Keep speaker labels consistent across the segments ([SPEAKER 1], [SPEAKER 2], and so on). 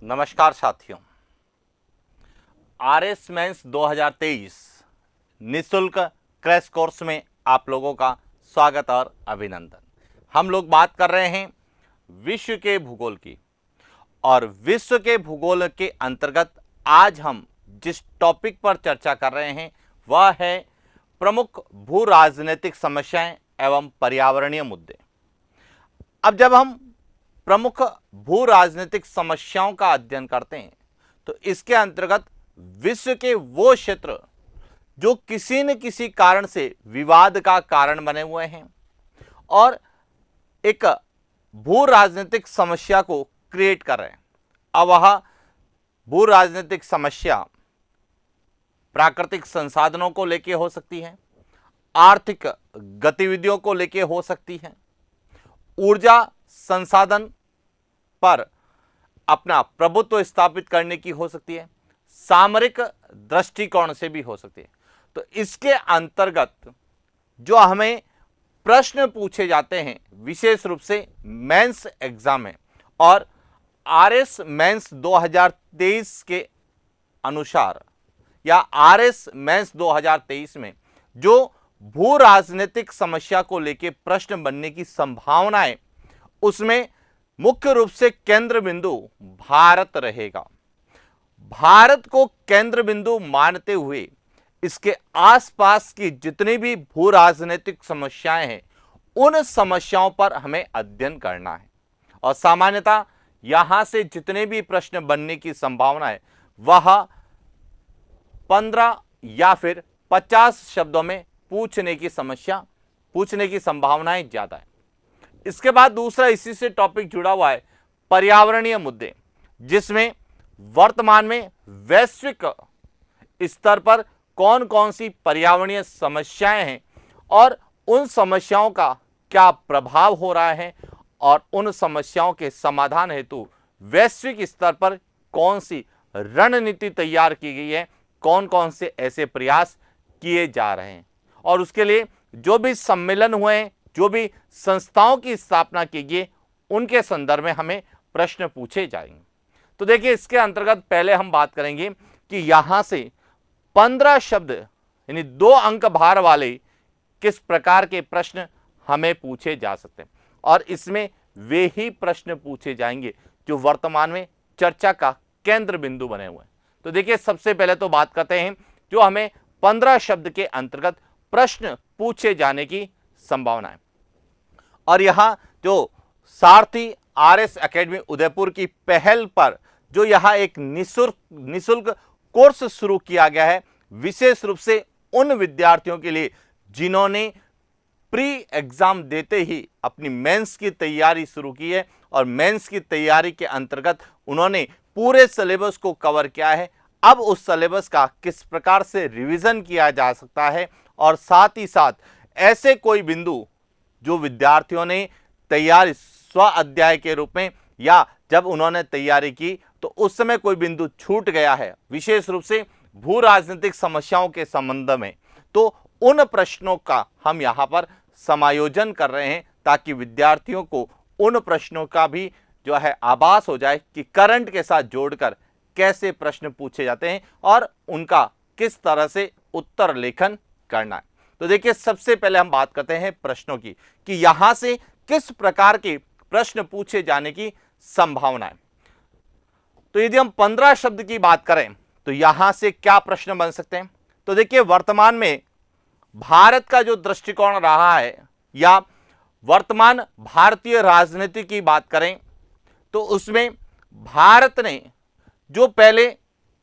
[SPEAKER 1] नमस्कार साथियों, RS mains 2023 निशुल्क क्रैश कोर्स में आप लोगों का स्वागत और अभिनंदन। हम लोग बात कर रहे हैं विश्व के भूगोल की, और विश्व के भूगोल के अंतर्गत आज हम जिस टॉपिक पर चर्चा कर रहे हैं वह है प्रमुख भू राजनीतिक समस्याएं एवं पर्यावरणीय मुद्दे। अब जब हम प्रमुख भू राजनीतिक समस्याओं का अध्ययन करते हैं तो इसके अंतर्गत विश्व के वो क्षेत्र जो किसी न किसी कारण से विवाद का कारण बने हुए हैं और एक भू राजनीतिक समस्या को क्रिएट कर रहे हैं। अब वह भू राजनीतिक समस्या प्राकृतिक संसाधनों को लेकर हो सकती है, आर्थिक गतिविधियों को लेकर हो सकती है, ऊर्जा संसाधन पर अपना प्रभुत्व स्थापित करने की हो सकती है, सामरिक दृष्टिकोण से भी हो सकती है। तो इसके अंतर्गत जो हमें प्रश्न पूछे जाते हैं विशेष रूप से मेंस एग्जाम में, और आरएस मेंस 2023 के अनुसार या आरएस मेंस 2023 में जो भू राजनीतिक समस्या को लेकर प्रश्न बनने की संभावना है उसमें मुख्य रूप से केंद्र बिंदु भारत रहेगा। भारत को केंद्र बिंदु मानते हुए इसके आसपास की जितनी भी भू राजनीतिक समस्याएं हैं उन समस्याओं पर हमें अध्ययन करना है, और सामान्यतः यहां से जितने भी प्रश्न बनने की संभावना है वह 15 या फिर 50 शब्दों में पूछने की संभावनाएं ज्यादा है। इसके बाद दूसरा इसी से टॉपिक जुड़ा हुआ है पर्यावरणीय मुद्दे, जिसमें वर्तमान में वैश्विक स्तर पर कौन कौन सी पर्यावरणीय समस्याएं हैं और उन समस्याओं का क्या प्रभाव हो रहा है, और उन समस्याओं के समाधान हेतु वैश्विक स्तर पर कौन सी रणनीति तैयार की गई है, कौन कौन से ऐसे प्रयास किए जा रहे हैं, और उसके लिए जो भी सम्मेलन हुए हैं, जो भी संस्थाओं की स्थापना की गई उनके संदर्भ में हमें प्रश्न पूछे जाएंगे। तो देखिए, इसके अंतर्गत पहले हम बात करेंगे कि यहां से 15 शब्द यानी 2 अंक भार वाले किस प्रकार के प्रश्न हमें पूछे जा सकते हैं, और इसमें वे ही प्रश्न पूछे जाएंगे जो वर्तमान में चर्चा का केंद्र बिंदु बने हुए हैं। तो देखिए, सबसे पहले तो बात करते हैं जो हमें 15 शब्द के अंतर्गत प्रश्न पूछे जाने की संभावना है। और यहां जो सारथी आरएस एकेडमी उदयपुर की पहल पर जो यहां एक निशुल्क कोर्स शुरू किया गया है, विशेष रूप से उन विद्यार्थियों के लिए जिन्होंने प्री एग्जाम देते ही अपनी मेंस की तैयारी शुरू की है, और मेंस की तैयारी के अंतर्गत उन्होंने पूरे सिलेबस को कवर किया है। अब उस सिलेबस का किस प्रकार से रिवीजन किया जा सकता है, और साथ ही साथ ऐसे कोई बिंदु जो विद्यार्थियों ने तैयारी स्व अध्याय के रूप में या जब उन्होंने तैयारी की तो उस समय कोई बिंदु छूट गया है विशेष रूप से भू राजनीतिक समस्याओं के संबंध में, तो उन प्रश्नों का हम यहां पर समायोजन कर रहे हैं ताकि विद्यार्थियों को उन प्रश्नों का भी जो है आभास हो जाए कि करंट के साथ जोड़कर कैसे प्रश्न पूछे जाते हैं और उनका किस तरह से उत्तर लेखन करना है। तो देखिए, सबसे पहले हम बात करते हैं प्रश्नों की कि यहां से किस प्रकार के प्रश्न पूछे जाने की संभावना है। तो यदि हम 15 शब्द की बात करें तो यहां से क्या प्रश्न बन सकते हैं। तो देखिए, वर्तमान में भारत का जो दृष्टिकोण रहा है या वर्तमान भारतीय राजनीति की बात करें तो उसमें भारत ने जो पहले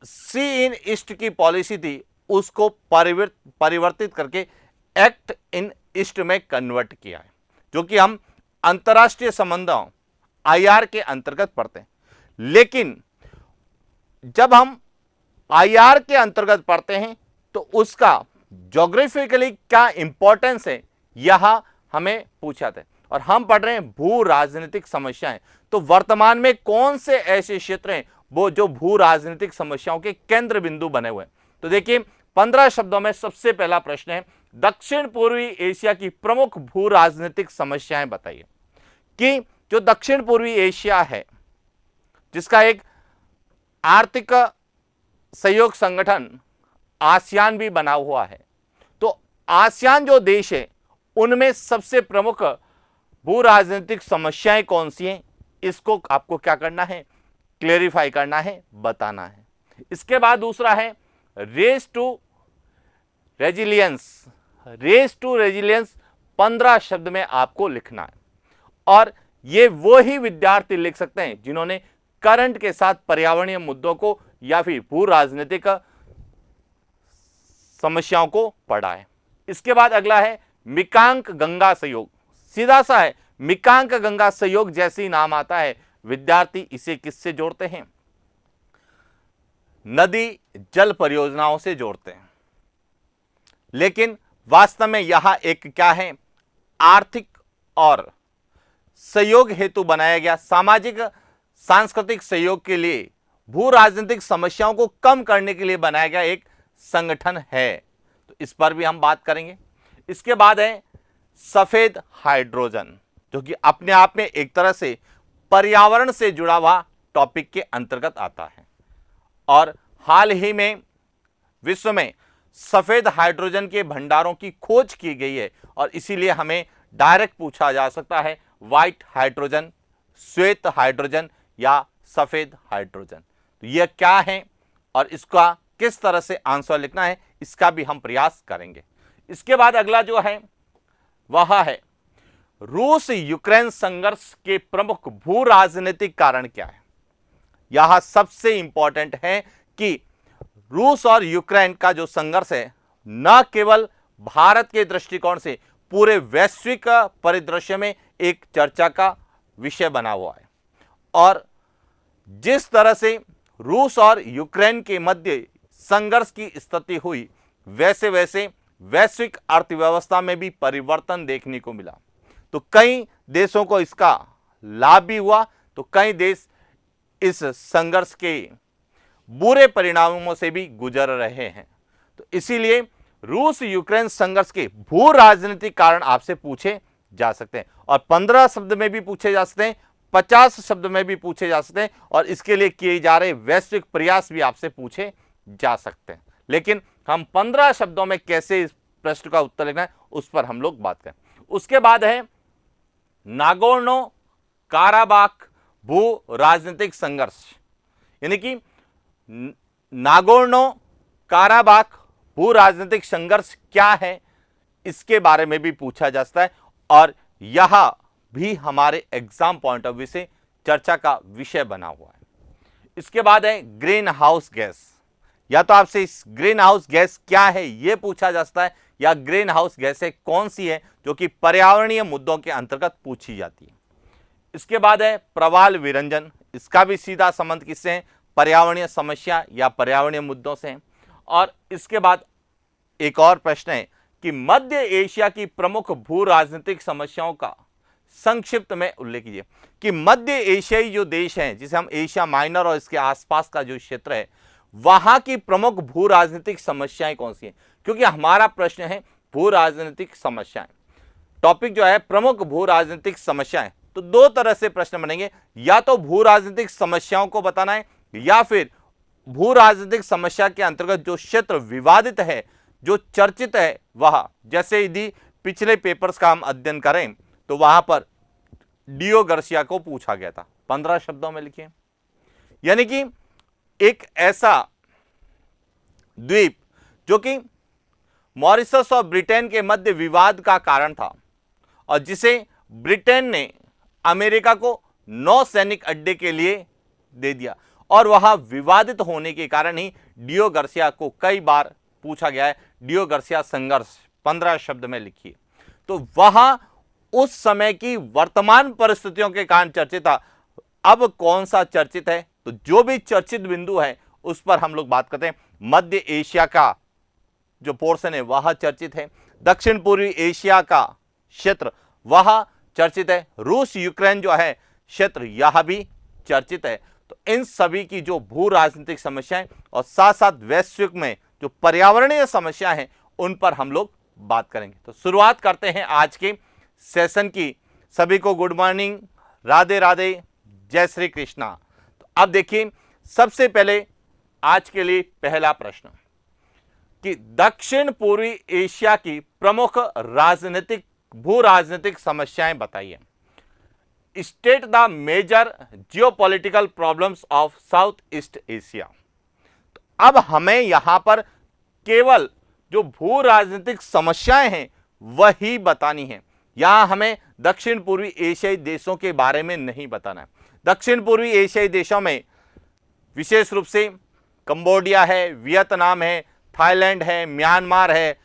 [SPEAKER 1] सी इन ईस्ट की पॉलिसी थी उसको परिवर्तित करके एक्ट इन ईस्ट में कन्वर्ट किया है, जो कि हम अंतर्राष्ट्रीय संबंधों आईआर के अंतर्गत पढ़ते हैं। लेकिन जब हम आईआर के अंतर्गत पढ़ते हैं तो उसका ज्योग्राफिकली क्या इंपॉर्टेंस है यह हमें पूछा था, और हम पढ़ रहे हैं भू राजनीतिक समस्याएं। तो वर्तमान में कौन से ऐसे क्षेत्र हैं वो जो भू राजनीतिक समस्याओं के केंद्र बिंदु बने हुए हैं। तो देखिए, 15 शब्दों में सबसे पहला प्रश्न है दक्षिण पूर्वी एशिया की प्रमुख भू राजनीतिक समस्याएं बताइए। कि जो दक्षिण पूर्वी एशिया है जिसका एक आर्थिक सहयोग संगठन आसियान भी बना हुआ है। तो आसियान जो देश है उनमें सबसे प्रमुख भू राजनीतिक समस्याएं कौन सी हैं, इसको आपको क्या करना है, क्लेरिफाई करना है, बताना है। इसके बाद दूसरा है race to resilience. Race to resilience 15 शब्द में आपको लिखना है और ये वो ही विद्यार्थी लिख सकते हैं जिन्होंने करंट के साथ पर्यावरणीय मुद्दों को या फिर भू राजनीतिक समस्याओं को पढ़ा है। इसके बाद अगला है मिकांक गंगा सहयोग। सीधा सा है, मिकांक गंगा सहयोग जैसे ही नाम आता है विद्यार्थी इसे किससे जोड़ते हैं, नदी जल परियोजनाओं से जोड़ते हैं। लेकिन वास्तव में यहां एक क्या है, आर्थिक और सहयोग हेतु बनाया गया सामाजिक सांस्कृतिक सहयोग के लिए भू राजनीतिक समस्याओं को कम करने के लिए बनाया गया एक संगठन है। तो इस पर भी हम बात करेंगे। इसके बाद है सफेद हाइड्रोजन, जो कि अपने आप में एक तरह से पर्यावरण से जुड़ा हुआ टॉपिक के अंतर्गत आता है और हाल ही में विश्व में सफेद हाइड्रोजन के भंडारों की खोज की गई है और इसीलिए हमें डायरेक्ट पूछा जा सकता है व्हाइट हाइड्रोजन, श्वेत हाइड्रोजन या सफेद हाइड्रोजन। तो यह क्या है और इसका किस तरह से आंसर लिखना है, इसका भी हम प्रयास करेंगे। इसके बाद अगला जो है वह है रूस यूक्रेन संघर्ष के प्रमुख भू राजनीतिक कारण क्या है। यह सबसे इंपॉर्टेंट है कि रूस और यूक्रेन का जो संघर्ष है न केवल भारत के दृष्टिकोण से पूरे वैश्विक परिदृश्य में एक चर्चा का विषय बना हुआ है और जिस तरह से रूस और यूक्रेन के मध्य संघर्ष की स्थिति हुई वैसे वैसे वैश्विक अर्थव्यवस्था में भी परिवर्तन देखने को मिला। तो कई देशों को इसका लाभ भी हुआ, तो कई देश इस संघर्ष के बुरे परिणामों से भी गुजर रहे हैं। तो इसीलिए रूस यूक्रेन संघर्ष के भू राजनीतिक कारण आपसे पूछे जा सकते हैं और 15 शब्द में भी पूछे जा सकते हैं, 50 शब्द में भी पूछे जा सकते हैं और इसके लिए किए जा रहे वैश्विक प्रयास भी आपसे पूछे जा सकते हैं। लेकिन हम 15 शब्दों में कैसे इस प्रश्न का उत्तर लिखना है उस पर हम लोग बात करें। उसके बाद है नागोर्नो काराबाख भू राजनीतिक संघर्ष, यानी कि नागोर्नो काराबाख भू राजनीतिक संघर्ष क्या है, इसके बारे में भी पूछा जा सकता है और यह भी हमारे एग्जाम पॉइंट ऑफ व्यू से चर्चा का विषय बना हुआ है। इसके बाद है ग्रीन हाउस गैस। या तो आपसे इस ग्रीन हाउस गैस क्या है यह पूछा जा सकता है या ग्रीन हाउस गैसें कौन सी है जो कि पर्यावरणीय मुद्दों के अंतर्गत पूछी जाती है। इसके बाद है प्रवाल विरंजन। इसका भी सीधा संबंध किससे है, पर्यावरणीय समस्या या पर्यावरणीय मुद्दों से है। और इसके बाद एक और प्रश्न है कि मध्य एशिया की प्रमुख भू राजनीतिक समस्याओं का संक्षिप्त में उल्लेख कीजिए कि मध्य एशियाई जो देश हैं जिसे हम एशिया माइनर और इसके आसपास का जो क्षेत्र है वहां की प्रमुख भू राजनीतिक समस्याएं कौन सी हैं, क्योंकि हमारा प्रश्न है भू राजनीतिक समस्याएं। टॉपिक जो है प्रमुख भू राजनीतिक समस्याएं, तो दो तरह से प्रश्न बनेंगे, या तो भू राजनीतिक समस्याओं को बताना है या फिर भू राजनीतिक समस्या के अंतर्गत जो क्षेत्र विवादित है, जो चर्चित है वह, जैसे यदि पिछले पेपर्स का हम अध्ययन करें तो वहां पर डियो गार्सिया को पूछा गया था। 15 शब्दों में लिखिए, यानी कि एक ऐसा द्वीप जो कि मॉरिशस और ब्रिटेन के मध्य विवाद का कारण था और जिसे ब्रिटेन ने अमेरिका को नौसैनिक अड्डे के लिए दे दिया और वहां विवादित होने के कारण ही डियो गार्सिया को कई बार पूछा गया है। डियो गार्सिया संघर्ष 15 शब्द में लिखिए। तो वहां उस समय की वर्तमान परिस्थितियों के कारण चर्चित था। अब कौन सा चर्चित है, तो जो भी चर्चित बिंदु है उस पर हम लोग बात करते हैं। मध्य एशिया का जो पोर्शन है वह चर्चित है, दक्षिण पूर्वी एशिया का क्षेत्र वह चर्चित है, रूस यूक्रेन जो है क्षेत्र यह भी चर्चित है। तो इन सभी की जो भू राजनीतिक समस्याएं और साथ साथ वैश्विक में जो पर्यावरणीय समस्याएं हैं उन पर हम लोग बात करेंगे। तो शुरुआत करते हैं आज के सेशन की। सभी को गुड मॉर्निंग, राधे राधे, जय श्री कृष्णा। तो अब देखिए सबसे पहले आज के लिए पहला प्रश्न कि दक्षिण पूर्वी एशिया की प्रमुख राजनीतिक भू राजनीतिक समस्याएं बताइए। State the major geopolitical problems of South East Asia. तो अब हमें यहां पर केवल जो भू राजनीतिक समस्याएं हैं वही बतानी है। यहां हमें दक्षिण पूर्वी एशियाई देशों के बारे में नहीं बताना है। दक्षिण पूर्वी एशियाई देशों में विशेष रूप से कंबोडिया है, वियतनाम है, थाईलैंड है, म्यांमार है,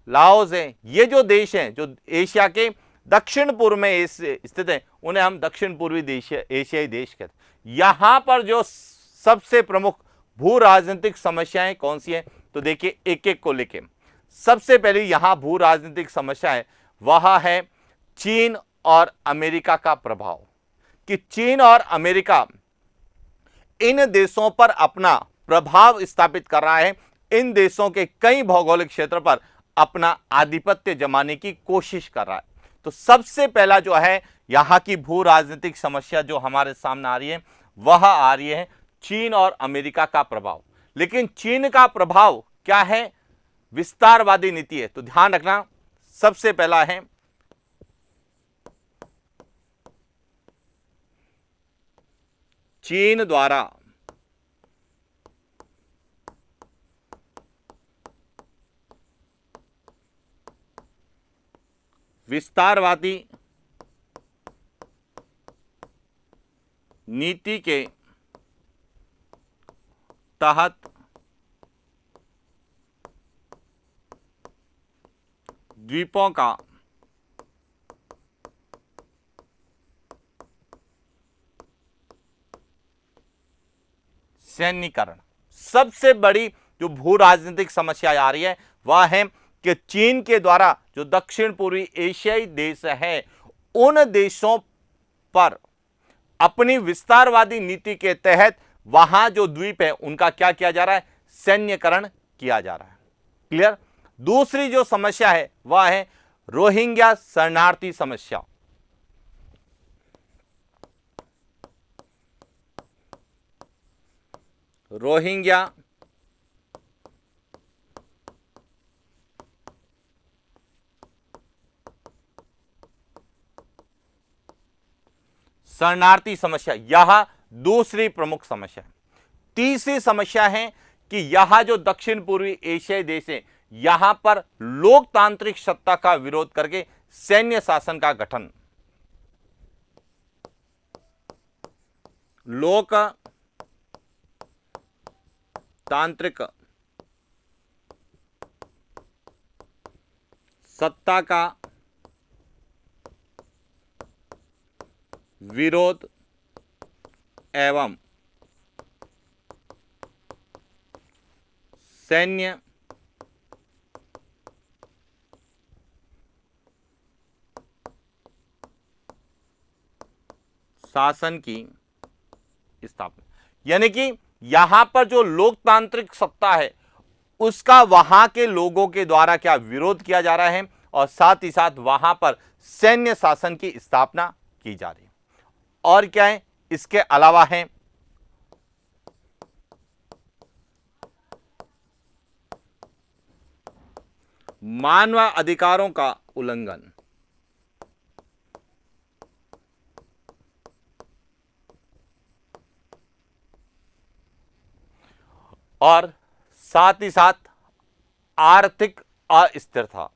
[SPEAKER 1] लाओस है। ये जो देश हैं जो एशिया के दक्षिण पूर्व में स्थित हैं उन्हें हम दक्षिण पूर्वी एशियाई देश कहते हैं। यहां पर जो सबसे प्रमुख भू राजनीतिक समस्याएं कौन सी हैं, तो देखिए एक एक को लेके। सबसे पहले यहां भू राजनीतिक समस्या है वह है चीन और अमेरिका का प्रभाव, कि चीन और अमेरिका इन देशों पर अपना प्रभाव स्थापित कर रहा है, इन देशों के कई भौगोलिक क्षेत्र पर अपना आधिपत्य जमाने की कोशिश कर रहा है। तो सबसे पहला जो है यहां की भू राजनीतिक समस्या जो हमारे सामने आ रही है वह आ रही है चीन और अमेरिका का प्रभाव। लेकिन चीन का प्रभाव क्या है, विस्तारवादी नीति है। तो ध्यान रखना, सबसे पहला है चीन द्वारा विस्तारवादी नीति के तहत द्वीपों का सैन्यीकरण। सबसे बड़ी जो भू राजनीतिक समस्या आ रही है वह है कि चीन के द्वारा जो दक्षिण पूर्वी एशियाई देश है उन देशों पर अपनी विस्तारवादी नीति के तहत वहां जो द्वीप है उनका क्या किया जा रहा है, सैन्यकरण किया जा रहा है। क्लियर। दूसरी जो समस्या है वह है रोहिंग्या शरणार्थी समस्या। रोहिंग्या शरणार्थी समस्या, यह दूसरी प्रमुख समस्या है। तीसरी समस्या है कि यह जो दक्षिण पूर्वी एशियाई देश है यहां पर लोकतांत्रिक सत्ता का विरोध करके सैन्य शासन का गठन, लोकतांत्रिक सत्ता का विरोध एवं सैन्य शासन की स्थापना। यानी कि यहां पर जो लोकतांत्रिक सत्ता है उसका वहां के लोगों के द्वारा क्या विरोध किया जा रहा है और साथ ही साथ वहां पर सैन्य शासन की स्थापना की जा रही है। और क्या है इसके अलावा है मानव अधिकारों का उल्लंघन। और साथ ही साथ आर्थिक अस्थिरता।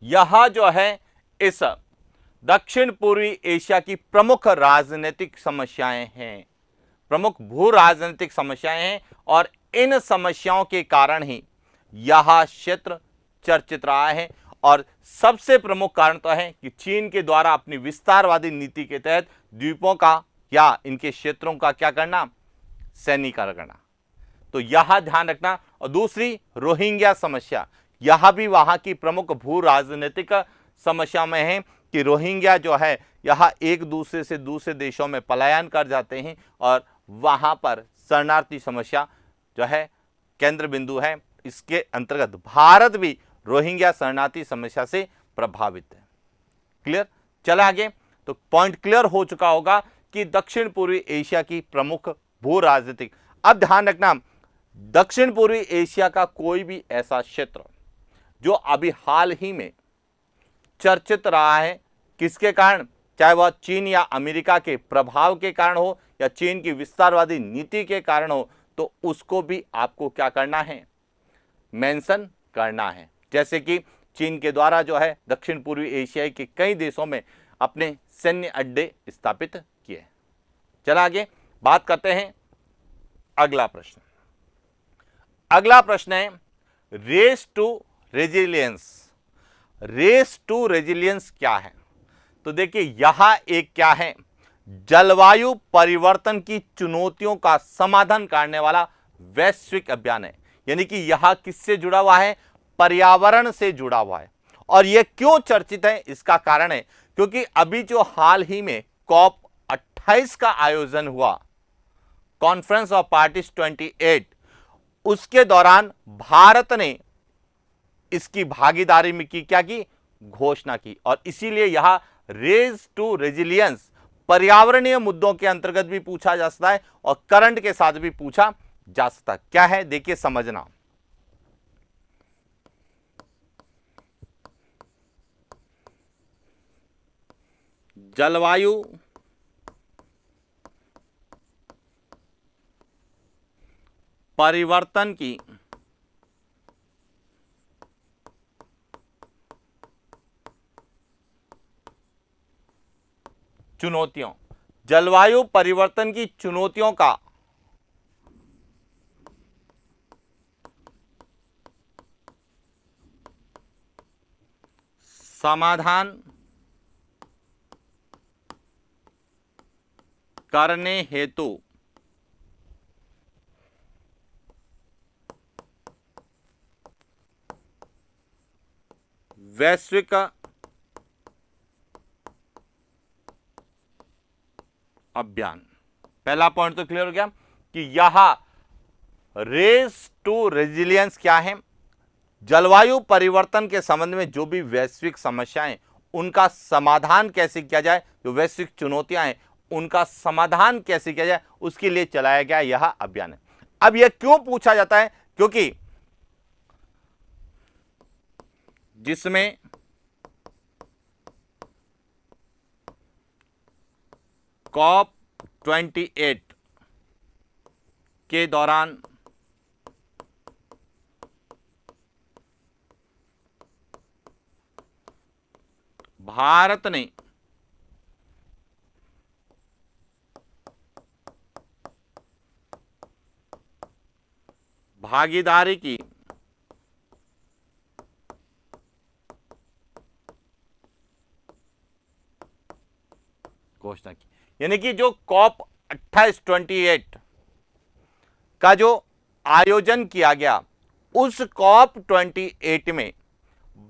[SPEAKER 1] यह जो है इस दक्षिण पूर्वी एशिया की प्रमुख राजनीतिक समस्याएं हैं, प्रमुख भू राजनीतिक समस्याएं हैं। और इन समस्याओं के कारण ही यह क्षेत्र चर्चित रहा है। और सबसे प्रमुख कारण तो है कि चीन के द्वारा अपनी विस्तारवादी नीति के तहत द्वीपों का या इनके क्षेत्रों का क्या करना, सैन्यीकरण करना। तो यह ध्यान रखना। और दूसरी रोहिंग्या समस्या, यह भी वहां की प्रमुख भू राजनीतिक समस्या में है कि रोहिंग्या जो है यह एक दूसरे से दूसरे देशों में पलायन कर जाते हैं और वहां पर शरणार्थी समस्या जो है केंद्र बिंदु है। इसके अंतर्गत भारत भी रोहिंग्या शरणार्थी समस्या से प्रभावित है। क्लियर, चला आगे। तो पॉइंट क्लियर हो चुका होगा कि दक्षिण पूर्वी एशिया की प्रमुख भू राजनीतिक, अब ध्यान रखना, दक्षिण पूर्वी एशिया का कोई भी ऐसा क्षेत्र जो अभी हाल ही में चर्चित रहा है, किसके कारण, चाहे वह चीन या अमेरिका के प्रभाव के कारण हो या चीन की विस्तारवादी नीति के कारण हो, तो उसको भी आपको क्या करना है, मेंशन करना है। जैसे कि चीन के द्वारा जो है दक्षिण पूर्वी एशिया के कई देशों में अपने सैन्य अड्डे स्थापित किए। चला आगे बात करते हैं अगला प्रश्न। अगला प्रश्न है race to resilience. Race to resilience क्या है? तो देखिए यहां एक क्या है, जलवायु परिवर्तन की चुनौतियों का समाधान करने वाला वैश्विक अभियान है। यानी कि यह किससे जुड़ा हुआ है, पर्यावरण से जुड़ा हुआ है। और यह क्यों चर्चित है, इसका कारण है क्योंकि अभी जो हाल ही में COP 28 का आयोजन हुआ, कॉन्फ्रेंस ऑफ पार्टीज 28, उसके दौरान भारत ने इसकी भागीदारी में क्या की, घोषणा की। और इसीलिए यह रेस टू रेजिलियंस पर्यावरणीय मुद्दों के अंतर्गत भी पूछा जा सकता है और करंट के साथ भी पूछा जा सकता है। क्या है देखिए समझना, जलवायु परिवर्तन की चुनौतियों, जलवायु परिवर्तन की चुनौतियों का समाधान करने हेतु वैश्विक अभियान। पहला पॉइंट तो क्लियर हो गया कि यह रेस टू रेजिलियंस क्या है, जलवायु परिवर्तन के संबंध में जो भी वैश्विक समस्याएं उनका समाधान कैसे किया जाए, जो वैश्विक चुनौतियां हैं उनका समाधान कैसे किया जाए, उसके लिए चलाया गया यह अभियान है। अब यह क्यों पूछा जाता है, क्योंकि जिसमें COP 28 के दौरान भारत ने भागीदारी की घोषणा की। यानी कि जो COP 28 का जो आयोजन किया गया, उस COP 28 में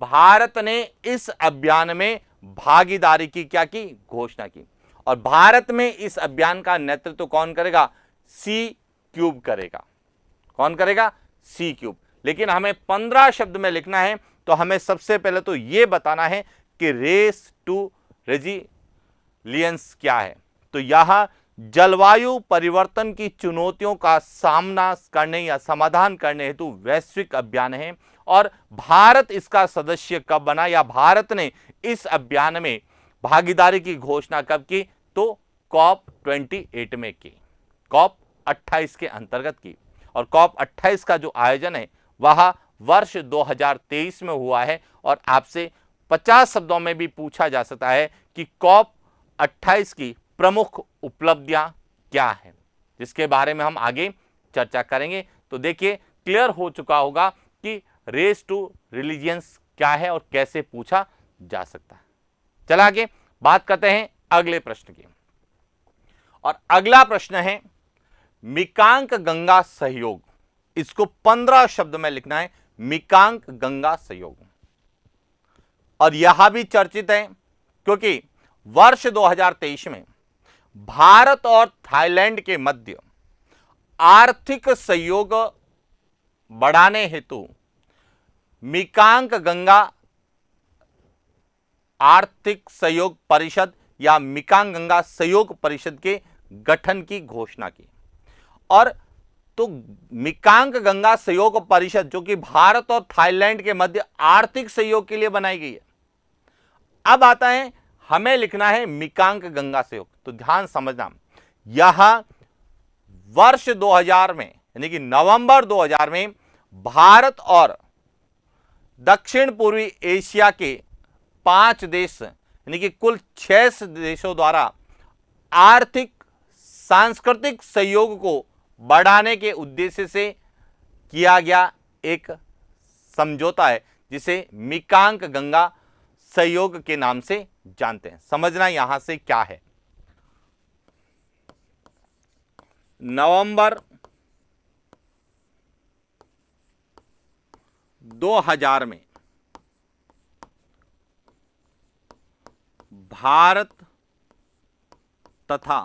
[SPEAKER 1] भारत ने इस अभियान में भागीदारी की क्या की, घोषणा की। और भारत में इस अभियान का नेतृत्व कौन करेगा, C³ करेगा। कौन करेगा, C³। लेकिन हमें 15 शब्द में लिखना है, तो हमें सबसे पहले तो यह बताना है कि रेस टू रेजिलियंस क्या है। तो यह जलवायु परिवर्तन की चुनौतियों का सामना करने या समाधान करने हेतु वैश्विक अभियान है। और भारत इसका सदस्य कब बना, या भारत ने इस अभियान में भागीदारी की घोषणा कब की, तो COP 28 में की, COP 28 के अंतर्गत की। और COP 28 का जो आयोजन है वह वर्ष 2023 में हुआ है। और आपसे 50 शब्दों में भी पूछा जा सकता है कि COP 28 की प्रमुख उपलब्धियां क्या है, जिसके बारे में हम आगे चर्चा करेंगे। तो देखिए क्लियर हो चुका होगा कि रेस टू रिलीजियंस क्या है और कैसे पूछा जा सकता है। चला आगे बात करते हैं अगले प्रश्न की। और अगला प्रश्न है मिकांग गंगा सहयोग। इसको 15 शब्द में लिखना है, मिकांग गंगा सहयोग। और यह भी चर्चित है क्योंकि वर्ष 2023 में भारत और थाईलैंड के मध्य आर्थिक सहयोग बढ़ाने हेतु मिकांग गंगा आर्थिक सहयोग परिषद या मिकांग गंगा सहयोग परिषद के गठन की घोषणा की। और तो मिकांग गंगा सहयोग परिषद जो कि भारत और थाईलैंड के मध्य आर्थिक सहयोग के लिए बनाई गई है। अब आता है हमें लिखना है मिकांग गंगा सहयोग, तो ध्यान समझना, यह वर्ष 2000 में यानी कि नवंबर 2000 में भारत और दक्षिण पूर्वी एशिया के 5 देश यानी कि कुल 6 देशों द्वारा आर्थिक सांस्कृतिक सहयोग को बढ़ाने के उद्देश्य से किया गया एक समझौता है जिसे मिकांग गंगा सहयोग के नाम से जानते हैं। समझना यहां से क्या है। नवंबर 2000 में भारत तथा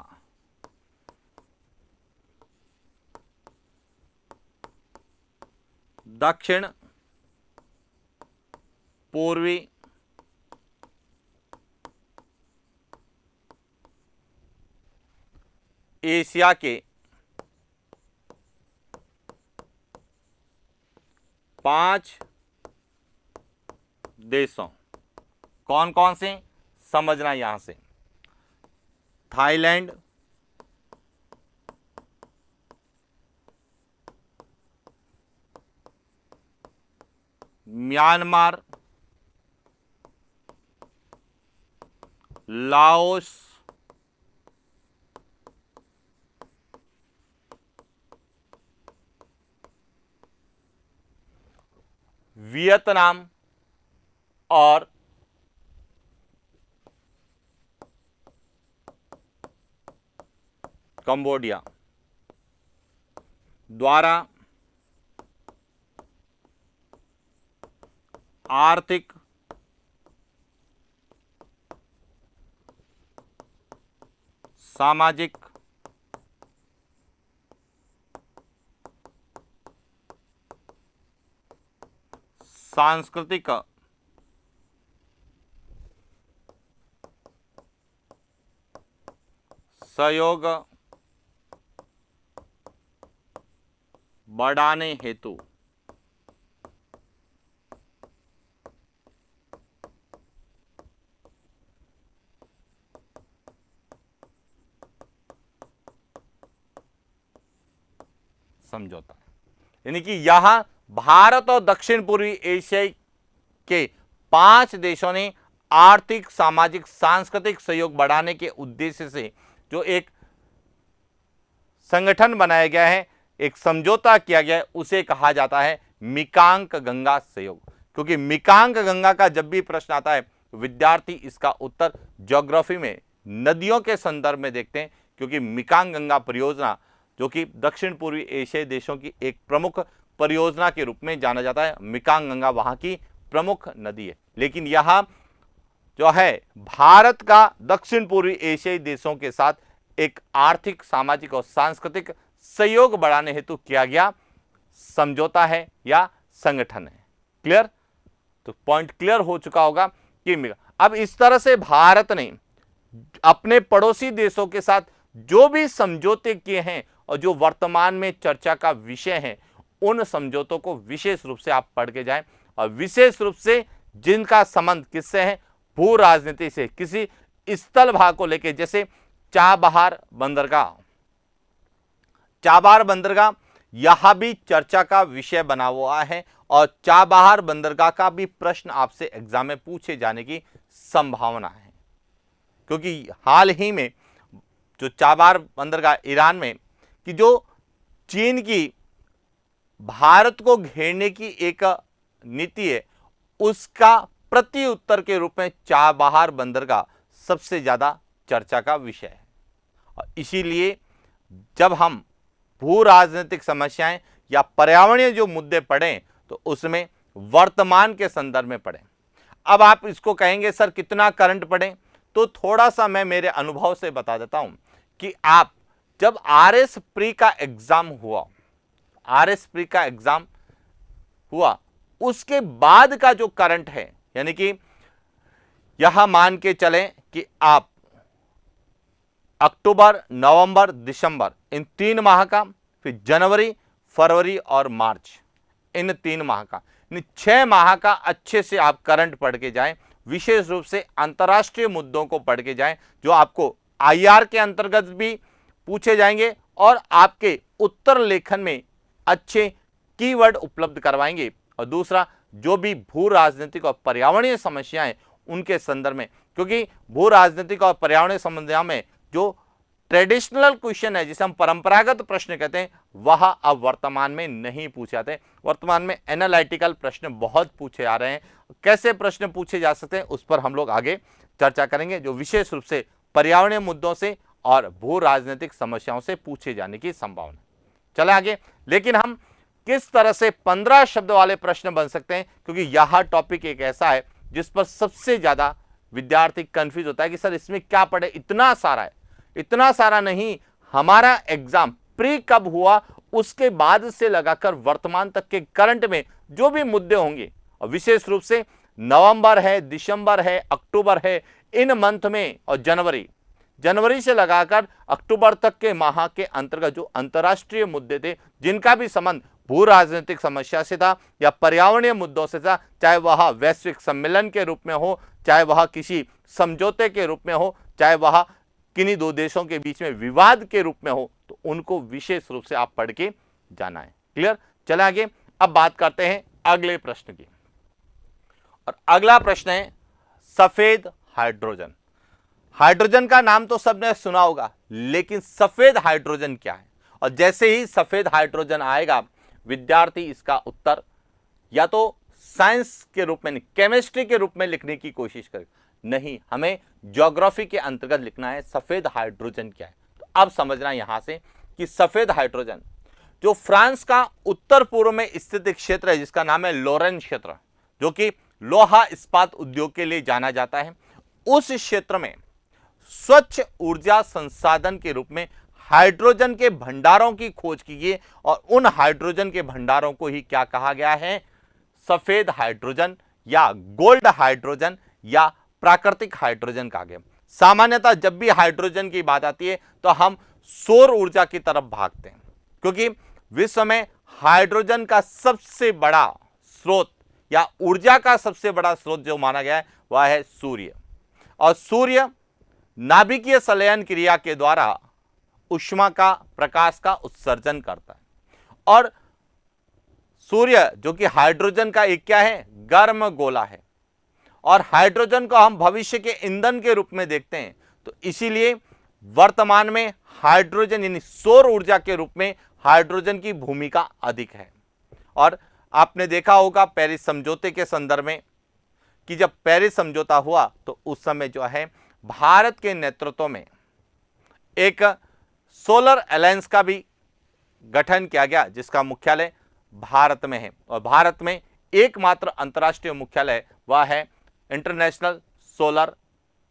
[SPEAKER 1] दक्षिण पूर्वी एशिया के 5 देशों, कौन कौन से समझना यहां से, थाईलैंड, म्यांमार, लाओस, वियतनाम और कंबोडिया द्वारा आर्थिक सामाजिक सांस्कृतिक सहयोग बढ़ाने हेतु समझौता, यानी कि यहां भारत और दक्षिण पूर्वी एशिया के 5 देशों ने आर्थिक सामाजिक सांस्कृतिक सहयोग बढ़ाने के उद्देश्य से जो एक संगठन बनाया गया है, एक समझौता किया गया है, उसे कहा जाता है मिकांग गंगा सहयोग। क्योंकि मिकांग गंगा का जब भी प्रश्न आता है विद्यार्थी इसका उत्तर ज्योग्राफी में नदियों के संदर्भ में देखते हैं, क्योंकि मिकांग गंगा परियोजना जो कि दक्षिण पूर्वी एशियाई देशों की एक प्रमुख परियोजना के रूप में जाना जाता है। मिकांग गंगा वहां की प्रमुख नदी है, लेकिन यह जो है भारत का दक्षिण पूर्वी एशियाई देशों के साथ एक आर्थिक सामाजिक और सांस्कृतिक सहयोग बढ़ाने हेतु किया गया समझौता है या संगठन है। क्लियर? तो पॉइंट क्लियर हो चुका होगा कि अब इस तरह से भारत ने अपने पड़ोसी देशों के साथ जो भी समझौते किए हैं और जो वर्तमान में चर्चा का विषय है, उन समझौतों को विशेष रूप से आप पढ़ के जाएं, और विशेष रूप से जिनका संबंध किससे है, भू राजनीति से, किसी स्थल भाग को लेकर, जैसे चाबहार बंदरगाह यह भी चर्चा का विषय बना हुआ है, और चाबहार बंदरगाह का भी प्रश्न आपसे एग्जाम में पूछे जाने की संभावना है। क्योंकि हाल ही में जो चाबहार बंदरगाह ईरान में कि जो चीन की भारत को घेरने की एक नीति है, उसका प्रति उत्तर के रूप में चाबहार बंदरगाह सबसे ज्यादा चर्चा का विषय है। और इसीलिए जब हम भू राजनीतिक समस्याएं या पर्यावरणीय जो मुद्दे पढ़ें तो उसमें वर्तमान के संदर्भ में पढ़ें। अब आप इसको कहेंगे सर कितना करंट पढ़ें, तो थोड़ा सा मैं मेरे अनुभव से बता देता हूं कि आप जब आरएस प्री का एग्जाम हुआ, आरएस प्री का एग्जाम हुआ, उसके बाद का जो करंट है, यानी कि यहां मान के चलें कि आप अक्टूबर, नवंबर, दिसंबर, इन 3 माह का, फिर जनवरी, फरवरी और मार्च, इन 3 माह का, इन 6 माह का अच्छे से आप करंट पढ़ के जाएं। विशेष रूप से अंतर्राष्ट्रीय मुद्दों को पढ़ के जाएं, जो आपको आईआर के अंतर्गत भी पूछे जाएंगे और आपके उत्तर लेखन में अच्छे कीवर्ड उपलब्ध करवाएंगे। और दूसरा, जो भी भू राजनीतिक और पर्यावरणीय समस्याएं उनके संदर्भ में, क्योंकि भू राजनीतिक और पर्यावरणीय समस्या में जो ट्रेडिशनल क्वेश्चन है, जिसे हम परंपरागत प्रश्न कहते हैं, वह अब वर्तमान में नहीं पूछे जाते। वर्तमान में एनालिटिकल प्रश्न बहुत पूछे जा रहे हैं। कैसे प्रश्न पूछे जा सकते हैं उस पर हम लोग आगे चर्चा करेंगे, जो विशेष रूप से पर्यावरणीय मुद्दों से और भू राजनीतिक समस्याओं से पूछे जाने की संभावना। चले आगे। लेकिन हम किस तरह से 15 शब्द वाले प्रश्न बन सकते हैं, क्योंकि यह टॉपिक एक ऐसा है जिस पर सबसे ज्यादा विद्यार्थी कंफ्यूज होता है कि सर इसमें क्या पढ़े, इतना सारा है। इतना सारा नहीं, हमारा एग्जाम प्री कब हुआ उसके बाद से लगाकर वर्तमान तक के करंट में जो भी मुद्दे होंगे, और विशेष रूप से नवंबर है, दिसंबर है, अक्टूबर है, इन मंथ में, और जनवरी से लगाकर अक्टूबर तक के माह के अंतर्गत जो अंतर्राष्ट्रीय मुद्दे थे, जिनका भी संबंध भू राजनीतिक समस्या से था या पर्यावरणीय मुद्दों से था, चाहे वह वैश्विक सम्मेलन के रूप में हो, चाहे वह किसी समझौते के रूप में हो, चाहे वह किन्हीं 2 देशों के बीच में विवाद के रूप में हो, तो उनको विशेष रूप से आप पढ़ के जाना है। क्लियर? चले आगे। अब बात करते हैं अगले प्रश्न की, और अगला प्रश्न है सफेद हाइड्रोजन। हाइड्रोजन का नाम तो सबने सुना होगा, लेकिन सफेद हाइड्रोजन क्या है? और जैसे ही सफेद हाइड्रोजन आएगा, विद्यार्थी इसका उत्तर या तो साइंस के रूप में, केमिस्ट्री के रूप में लिखने की कोशिश करेगा। नहीं, हमें ज्योग्राफी के अंतर्गत लिखना है सफेद हाइड्रोजन क्या है। तो अब समझना यहां से कि सफेद हाइड्रोजन जो फ्रांस का उत्तर पूर्व में स्थित एक क्षेत्र है, जिसका नाम है लोरेन क्षेत्र, जो कि लोहा इस्पात उद्योग के लिए जाना जाता है, उस क्षेत्र में स्वच्छ ऊर्जा संसाधन के रूप में हाइड्रोजन के भंडारों की खोज की गई, और उन हाइड्रोजन के भंडारों को ही क्या कहा गया है? सफेद हाइड्रोजन या गोल्ड हाइड्रोजन या प्राकृतिक हाइड्रोजन कहा गया। सामान्यतः जब भी हाइड्रोजन की बात आती है तो हम सौर ऊर्जा की तरफ भागते हैं, क्योंकि विश्व में हाइड्रोजन का सबसे बड़ा स्रोत या ऊर्जा का सबसे बड़ा स्रोत जो माना गया है वह है सूर्य। और सूर्य नाभिकीय संलयन क्रिया के द्वारा ऊष्मा का, प्रकाश का उत्सर्जन करता है, और सूर्य जो कि हाइड्रोजन का एक क्या है? गर्म गोला है, और हाइड्रोजन को हम भविष्य के ईंधन के रूप में देखते हैं। तो इसीलिए वर्तमान में हाइड्रोजन यानी सौर ऊर्जा के रूप में हाइड्रोजन की भूमिका अधिक है। और आपने देखा होगा पेरिस समझौते के संदर्भ में कि जब पेरिस समझौता हुआ तो उस समय जो है भारत के नेतृत्व में एक सोलर अलायंस का भी गठन किया गया, जिसका मुख्यालय भारत में है, और भारत में एकमात्र अंतर्राष्ट्रीय मुख्यालय वह है इंटरनेशनल सोलर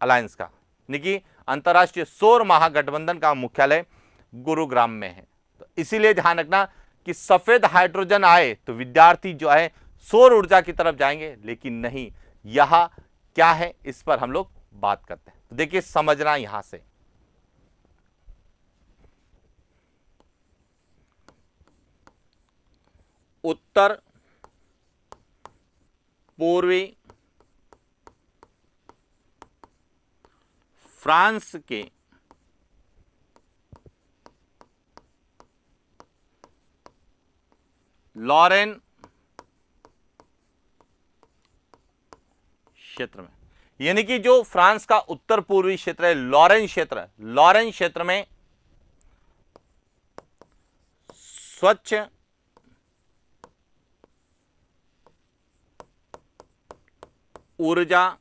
[SPEAKER 1] अलायंस का, यानी कि अंतर्राष्ट्रीय सौर महागठबंधन का मुख्यालय गुरुग्राम में है। तो इसीलिए ध्यान रखना कि सफेद हाइड्रोजन आए तो विद्यार्थी जो है सौर ऊर्जा की तरफ जाएंगे, लेकिन नहीं, यह क्या है इस पर हम लोग बात करते हैं। तो देखिए, समझना यहां से उत्तर पूर्वी फ्रांस के लॉरेन क्षेत्र में, यानी कि जो फ्रांस का उत्तर पूर्वी क्षेत्र है लॉरेन क्षेत्र, लॉरेन क्षेत्र में स्वच्छ ऊर्जा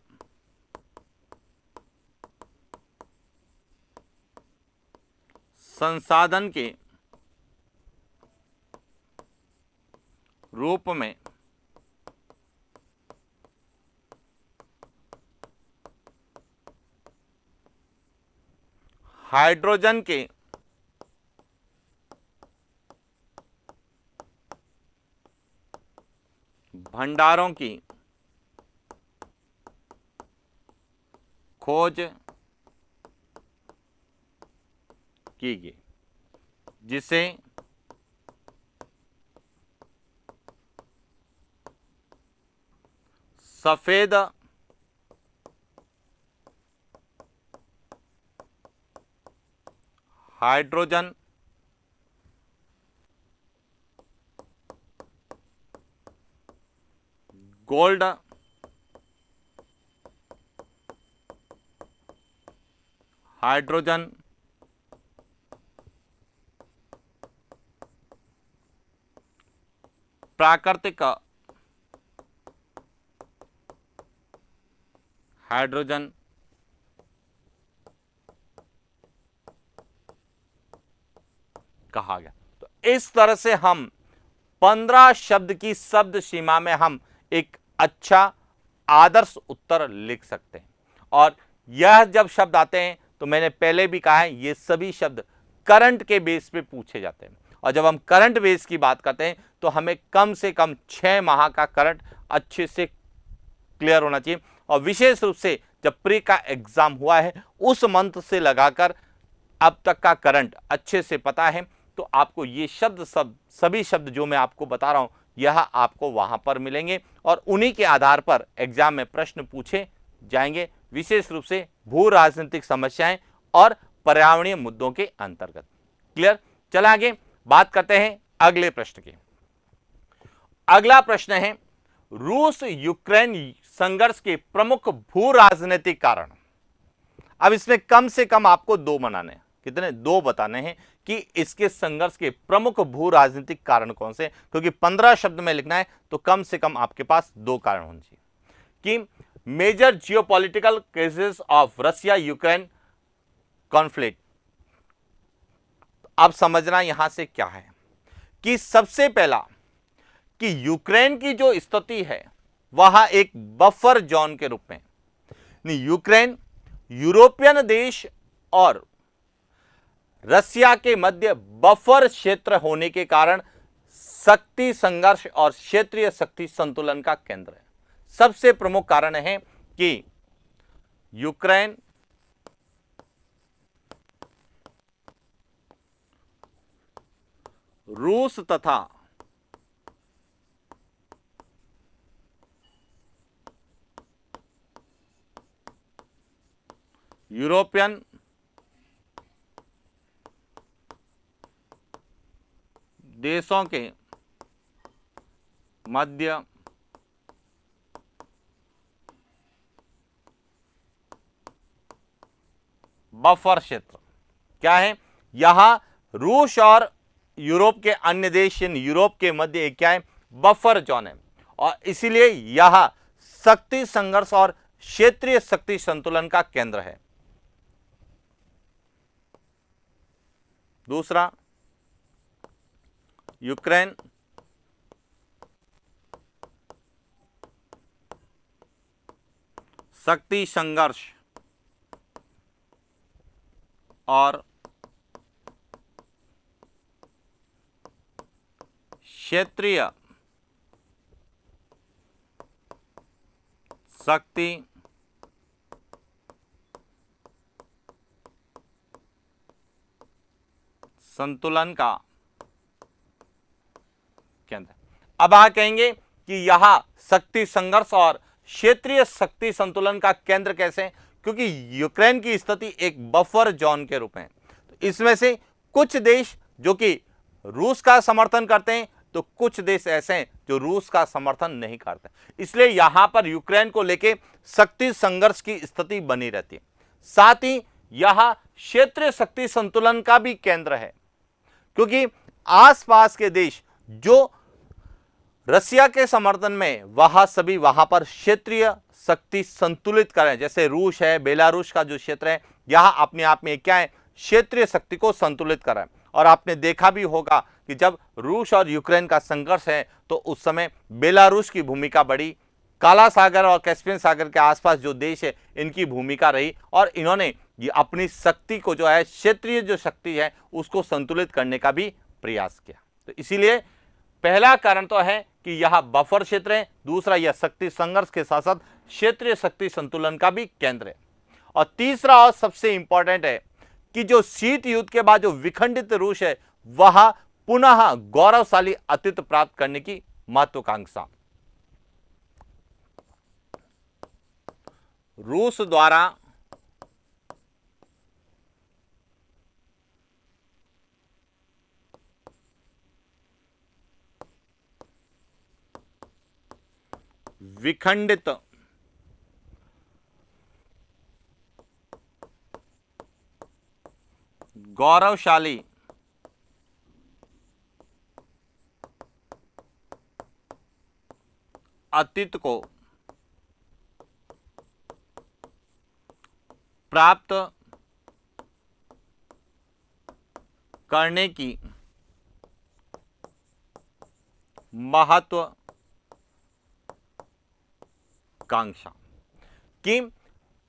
[SPEAKER 1] संसाधन के रूप में हाइड्रोजन के भंडारों की खोज की गई, जिसे सफेद हाइड्रोजन गोल्ड हाइड्रोजन प्राकृतिक हाइड्रोजन कहा गया। तो इस तरह से हम 15 शब्द की शब्द सीमा में हम एक अच्छा आदर्श उत्तर लिख सकते हैं। और यह जब शब्द आते हैं तो मैंने पहले भी कहा है, ये सभी शब्द करंट के बेस पे पूछे जाते हैं। और जब हम करंट बेस की बात करते हैं तो हमें कम से कम 6 माह का करंट अच्छे से क्लियर होना चाहिए। और विशेष रूप से जब प्री का एग्जाम हुआ है उस मंथ से लगाकर अब तक का करंट अच्छे से पता है, तो आपको ये शब्द सभी शब्द जो मैं आपको बता रहा हूं यह आपको वहां पर मिलेंगे और उन्हीं के आधार पर एग्जाम में प्रश्न पूछे जाएंगे, विशेष रूप से भू राजनीतिक समस्याएं और पर्यावरणीय मुद्दों के अंतर्गत। क्लियर? चला आगे बात करते हैं अगले प्रश्न की। अगला प्रश्न है रूस यूक्रेन संघर्ष के प्रमुख भू राजनीतिक कारण। अब इसमें कम से कम आपको 2 बनाने हैं। कितने? 2 बताने हैं कि इसके संघर्ष के प्रमुख भू राजनीतिक कारण कौन से, क्योंकि 15 शब्द में लिखना है तो कम से कम आपके पास 2 कारण होने चाहिए कि major geopolitical cases of Russia Ukraine conflict. अब समझना यहां से क्या है कि सबसे पहला कि यूक्रेन की जो स्थिति है वह एक बफर जोन के रूप में, यूक्रेन यूरोपियन देश और रशिया के मध्य बफर क्षेत्र होने के कारण शक्ति संघर्ष और क्षेत्रीय शक्ति संतुलन का केंद्र है। सबसे प्रमुख कारण है कि यूक्रेन रूस तथा यूरोपियन देशों के मध्य बफर क्षेत्र क्या है? यहां रूस और यूरोप के अन्य देश यूरोप के मध्य एक क्या है? बफर जोन है और इसीलिए यह शक्ति संघर्ष और क्षेत्रीय शक्ति संतुलन का केंद्र है। दूसरा, यूक्रेन शक्ति संघर्ष और क्षेत्रीय शक्ति संतुलन का केंद्र। अब आप कहेंगे कि यह शक्ति संघर्ष और क्षेत्रीय शक्ति संतुलन का केंद्र कैसे? क्योंकि यूक्रेन की स्थिति एक बफर जोन के रूप में, तो इसमें से कुछ देश जो कि रूस का समर्थन करते हैं तो कुछ देश ऐसे हैं जो रूस का समर्थन नहीं करते, इसलिए यहां पर यूक्रेन को लेके शक्ति संघर्ष की स्थिति बनी रहती है। साथ ही यह क्षेत्रीय शक्ति संतुलन का भी केंद्र है, क्योंकि आसपास के देश जो रशिया के समर्थन में वह सभी वहां पर क्षेत्रीय शक्ति संतुलित करें, जैसे रूस है, बेलारूस का जो क्षेत्र है, यह अपने आप में क्या है? क्षेत्रीय शक्ति को संतुलित करें। और आपने देखा भी होगा कि जब रूस और यूक्रेन का संघर्ष है तो उस समय बेलारूस की भूमिका बड़ी, काला सागर और कैस्पियन सागर के आसपास जो देश है इनकी भूमिका रही और इन्होंने ये अपनी शक्ति को जो है, क्षेत्रीय जो शक्ति है उसको संतुलित करने का भी प्रयास किया। तो इसीलिए पहला कारण तो है कि यह बफर क्षेत्र है, दूसरा यह शक्ति संघर्ष के साथ साथ क्षेत्रीय शक्ति संतुलन का भी केंद्र है, और तीसरा और सबसे इंपॉर्टेंट है कि जो शीत युद्ध के बाद जो विखंडित रूस है वह पुनः गौरवशाली अतीत प्राप्त करने की महत्वाकांक्षा। रूस द्वारा विखंडित गौरवशाली अतीत को प्राप्त करने की महत्वाकांक्षा कि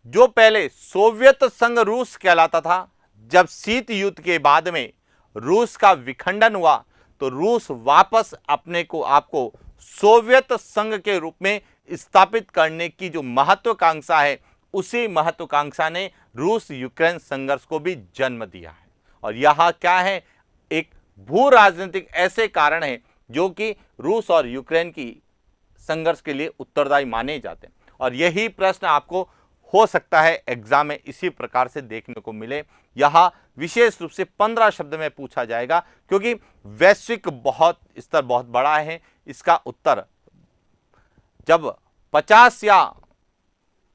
[SPEAKER 1] जो पहले सोवियत संघ रूस कहलाता था, जब शीत युद्ध के बाद में रूस का विखंडन हुआ तो रूस वापस अपने को आपको सोवियत संघ के रूप में स्थापित करने की जो महत्वाकांक्षा है, उसी महत्वाकांक्षा ने रूस यूक्रेन संघर्ष को भी जन्म दिया है। और यह क्या है, एक भू राजनीतिक ऐसे कारण है जो कि रूस और यूक्रेन की संघर्ष के लिए उत्तरदायी माने जाते हैं। और यही प्रश्न आपको हो सकता है एग्जाम में इसी प्रकार से देखने को मिले। यह विशेष रूप से 15 शब्द में पूछा जाएगा, क्योंकि वैश्विक स्तर बहुत बड़ा है। इसका उत्तर जब 50 या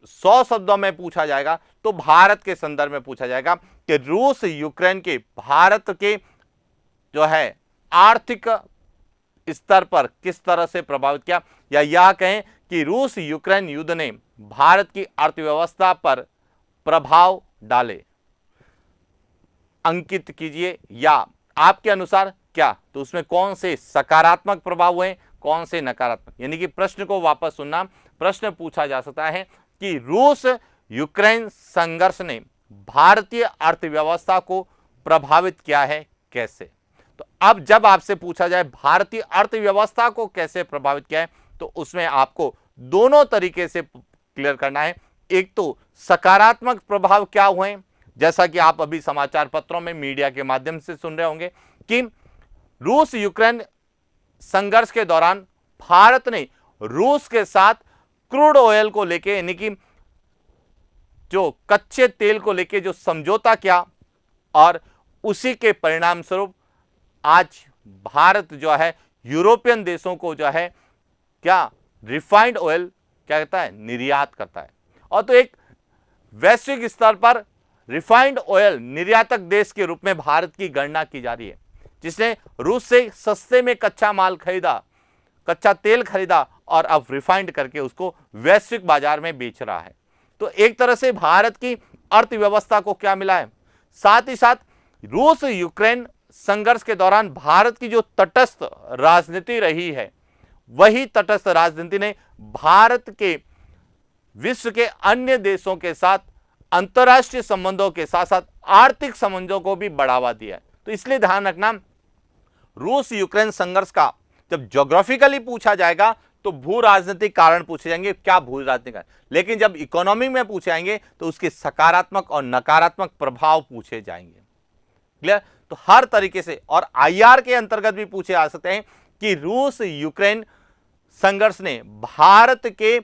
[SPEAKER 1] 100 शब्दों में पूछा जाएगा तो भारत के संदर्भ में पूछा जाएगा कि रूस यूक्रेन के भारत के जो है आर्थिक स्तर पर किस तरह से प्रभावित किया, या यह कहें कि रूस यूक्रेन युद्ध ने भारत की अर्थव्यवस्था पर प्रभाव डाले। अंकित कीजिए, या आपके अनुसार क्या, तो उसमें कौन से सकारात्मक प्रभाव हुए, कौन से नकारात्मक। यानी कि प्रश्न को वापस सुनना, प्रश्न पूछा जा सकता है कि रूस यूक्रेन संघर्ष ने भारतीय अर्थव्यवस्था को प्रभावित किया है कैसे। तो अब जब आपसे पूछा जाए भारतीय अर्थव्यवस्था को कैसे प्रभावित किया है, तो उसमें आपको दोनों तरीके से क्लियर करना है। एक तो सकारात्मक प्रभाव क्या हुए, जैसा कि आप अभी समाचार पत्रों में मीडिया के माध्यम से सुन रहे होंगे कि रूस यूक्रेन संघर्ष के दौरान भारत ने रूस के साथ क्रूड ऑयल को लेके, यानी कि जो कच्चे तेल को लेके जो समझौता किया, और उसी के परिणाम स्वरूप आज भारत जो है यूरोपियन देशों को जो है क्या रिफाइंड ऑयल क्या कहता है, निर्यात करता है। और तो एक वैश्विक स्तर पर रिफाइंड ऑयल निर्यातक देश के रूप में भारत की गणना की जा रही है, जिसने रूस से सस्ते में कच्चा माल खरीदा, कच्चा तेल खरीदा, और अब रिफाइंड करके उसको वैश्विक बाजार में बेच रहा है। तो एक तरह से भारत की अर्थव्यवस्था को क्या मिला है। साथ ही साथ रूस यूक्रेन संघर्ष के दौरान भारत की जो तटस्थ राजनीति रही है, वही तटस्थ राजनीति ने भारत के विश्व के अन्य देशों के साथ अंतर्राष्ट्रीय संबंधों के साथ साथ आर्थिक संबंधों को भी बढ़ावा दिया है। तो इसलिए ध्यान रखना, रूस यूक्रेन संघर्ष का जब ज्योग्राफिकली पूछा जाएगा तो भू राजनीतिक कारण पूछे जाएंगे, क्या भू राजनीतिक कारण, लेकिन जब इकोनॉमी में पूछे जाएंगे तो उसके सकारात्मक और नकारात्मक प्रभाव पूछे जाएंगे। क्लियर। तो हर तरीके से, और आईआर के अंतर्गत भी पूछे जा सकते हैं कि रूस यूक्रेन संघर्ष ने भारत के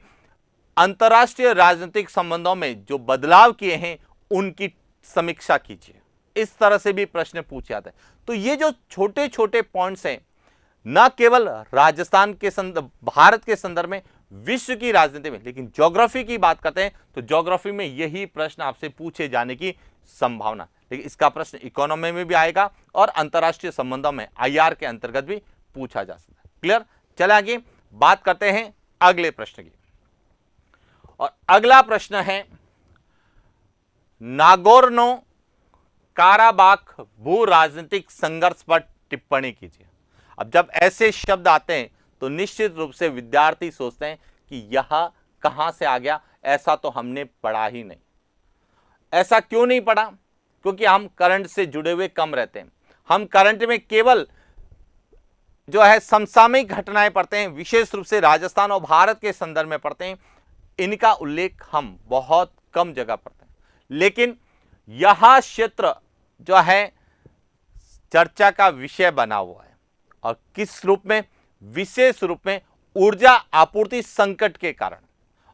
[SPEAKER 1] अंतर्राष्ट्रीय राजनीतिक संबंधों में जो बदलाव किए हैं उनकी समीक्षा कीजिए। इस तरह से भी प्रश्न पूछे जाते हैं। तो ये जो छोटे छोटे पॉइंट्स हैं, न केवल राजस्थान के भारत के संदर्भ में, विश्व की राजनीति में, लेकिन ज्योग्राफी की बात करते हैं तो ज्योग्राफी में यही प्रश्न आपसे पूछे जाने की संभावना। लेकिन इसका प्रश्न इकोनॉमी में भी आएगा और अंतर्राष्ट्रीय संबंधों में आईआर के अंतर्गत भी पूछा जा सकता है। क्लियर। चले आगे बात करते हैं अगले प्रश्न की, और अगला प्रश्न है नागोर्नो काराबाख भू राजनीतिक संघर्ष पर टिप्पणी कीजिए। अब जब ऐसे शब्द आते हैं तो निश्चित रूप से विद्यार्थी सोचते हैं कि यह कहां से आ गया, ऐसा तो हमने पढ़ा ही नहीं। ऐसा क्यों नहीं पढ़ा? क्योंकि हम करंट से जुड़े हुए कम रहते हैं। हम करंट में केवल जो है समसामयिक घटनाएं पढ़ते हैं, विशेष रूप से राजस्थान और भारत के संदर्भ में पढ़ते हैं, इनका उल्लेख हम बहुत कम जगह पढ़ते हैं। लेकिन यह क्षेत्र जो है चर्चा का विषय बना हुआ है, और किस रूप में? विशेष रूप में ऊर्जा आपूर्ति संकट के कारण।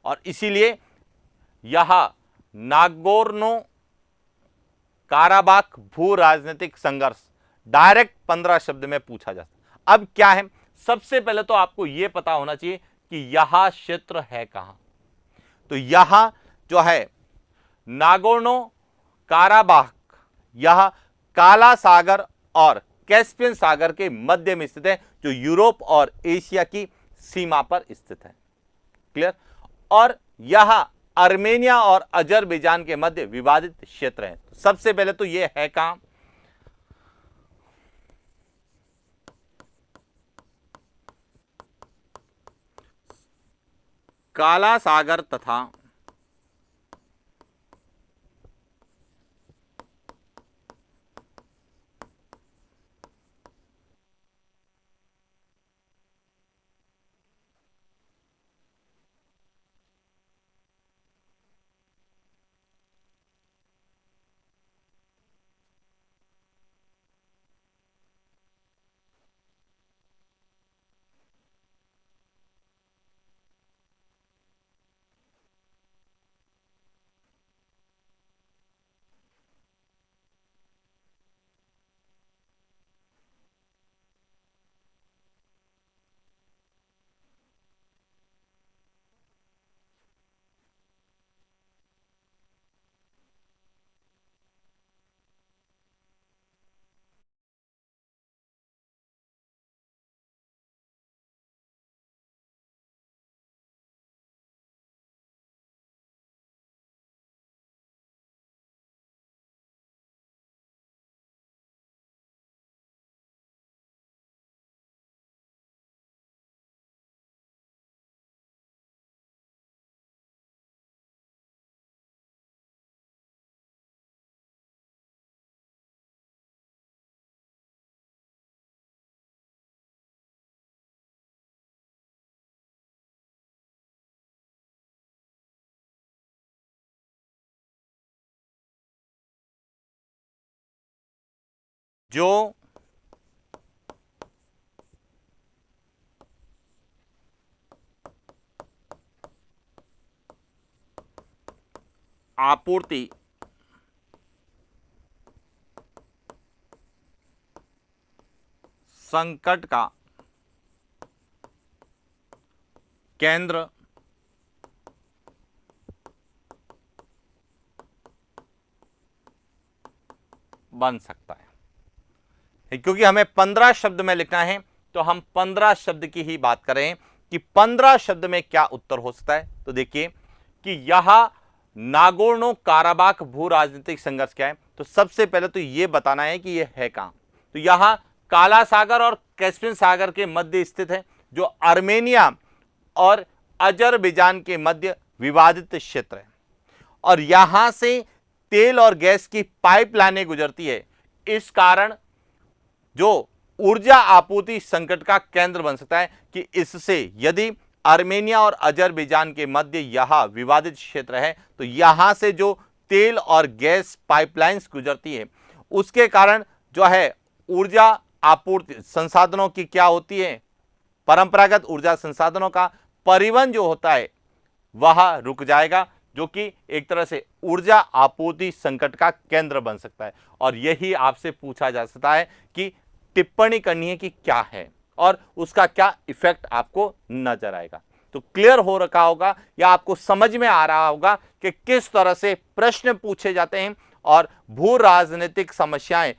[SPEAKER 1] और इसीलिए यह नागोर्नो काराबाख भू राजनीतिक संघर्ष डायरेक्ट 15 शब्द में पूछा जा सकता। अब क्या है, सबसे पहले तो आपको यह पता होना चाहिए कि यह क्षेत्र है कहां। तो यह जो है नागोर्नो काराबाख, यह काला सागर और कैस्पियन सागर के मध्य में स्थित है, जो यूरोप और एशिया की सीमा पर स्थित है। क्लियर? और यह आर्मेनिया और अजरबैजान के मध्य विवादित क्षेत्र है। सबसे पहले तो यह है कहां? काला सागर तथा जो आपूर्ति संकट का केंद्र बन सकता है। क्योंकि हमें 15 शब्द में लिखना है, तो हम 15 शब्द की ही बात करें कि 15 शब्द में क्या उत्तर हो सकता है। तो देखिए कि यह नागोर्नो काराबाख भू राजनीतिक संघर्ष क्या है। तो सबसे पहले तो यह बताना है कि यह है कहां। तो यह काला सागर और कैस्पियन सागर के मध्य स्थित है, जो आर्मेनिया और अजरबैजान के मध्य विवादित क्षेत्र है, और यहां से तेल और गैस की पाइपलाइनें गुजरती है। इस कारण जो ऊर्जा आपूर्ति संकट का केंद्र बन सकता है कि इससे यदि आर्मेनिया और अजरबैजान के मध्य यह विवादित क्षेत्र है, तो यहां से जो तेल और गैस पाइपलाइंस गुजरती है, उसके कारण जो है ऊर्जा आपूर्ति संसाधनों की क्या होती है, परंपरागत ऊर्जा संसाधनों का परिवहन जो होता है वह रुक जाएगा, जो कि एक तरह से ऊर्जा आपूर्ति संकट का केंद्र बन सकता है। और यही आपसे पूछा जा सकता है कि टिप्पणी करनी है कि क्या है और उसका क्या इफेक्ट आपको नजर आएगा। तो क्लियर हो रखा होगा या आपको समझ में आ रहा होगा कि किस तरह से प्रश्न पूछे जाते हैं और भू राजनीतिक समस्याएं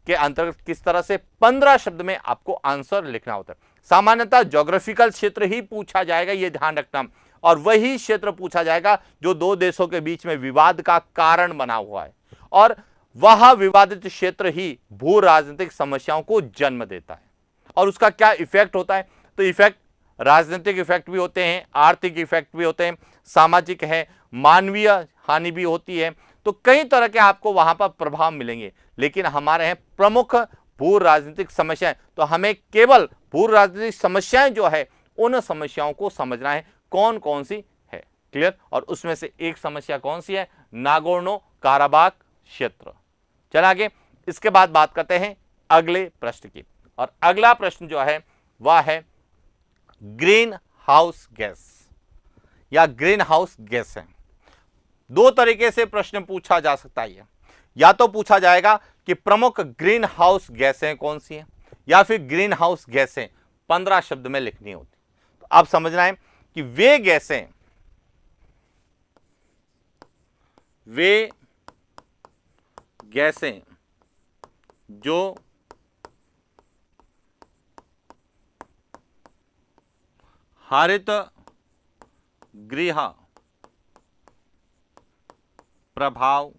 [SPEAKER 1] के अंतर्गत किस तरह से 15 शब्द में आपको आंसर लिखना होता है। सामान्यतः ज्योग्राफिकल क्षेत्र ही पूछा जाएगा, यह ध्यान रखना, और वही क्षेत्र पूछा जाएगा जो दो देशों के बीच में विवाद का कारण बना हुआ है, और वह विवादित क्षेत्र ही भू राजनीतिक समस्याओं को जन्म देता है। और उसका क्या इफेक्ट होता है? तो इफेक्ट राजनीतिक इफेक्ट भी होते हैं, आर्थिक इफेक्ट भी होते हैं, सामाजिक है, मानवीय हानि भी होती है। तो कई तरह के आपको वहां पर प्रभाव मिलेंगे, लेकिन हमारे हैं प्रमुख भू राजनीतिक समस्याएं, तो हमें केवल भू राजनीतिक समस्याएं जो है उन समस्याओं को समझना है कौन कौन सी है। क्लियर? और उसमें से एक समस्या कौन सी है? नागोर्नो काराबाख क्षेत्र। चल आगे, इसके बाद बात करते हैं अगले प्रश्न की। और अगला प्रश्न जो है वह है ग्रीन हाउस गैस या ग्रीन हाउस गैस है। दो तरीके से प्रश्न पूछा जा सकता है। या तो पूछा जाएगा कि प्रमुख ग्रीन हाउस गैसें कौन सी हैं, या फिर ग्रीन हाउस गैसें 15 शब्द में लिखनी होती। तो अब समझना है कि वे गैसें जो हरित गृह प्रभाव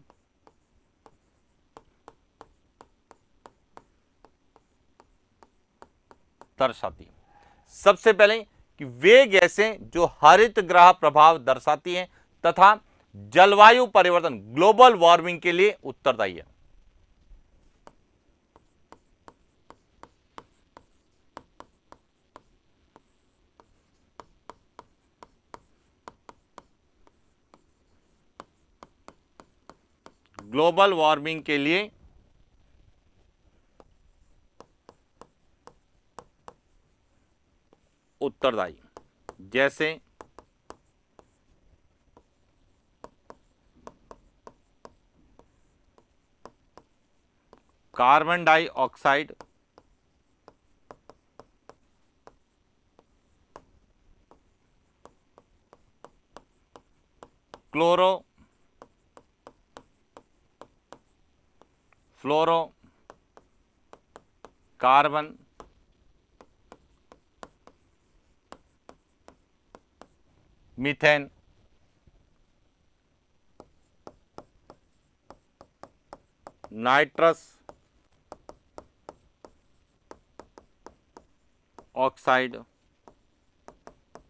[SPEAKER 1] दर्शाती है। सबसे पहले कि वे गैसें जो हरित गृह प्रभाव दर्शाती हैं तथा जलवायु परिवर्तन ग्लोबल वार्मिंग के लिए उत्तरदायी है। ग्लोबल वार्मिंग के लिए उत्तरदायी, जैसे कार्बन डाइऑक्साइड, क्लोरो फ्लोरो कार्बन, मीथेन, नाइट्रस ऑक्साइड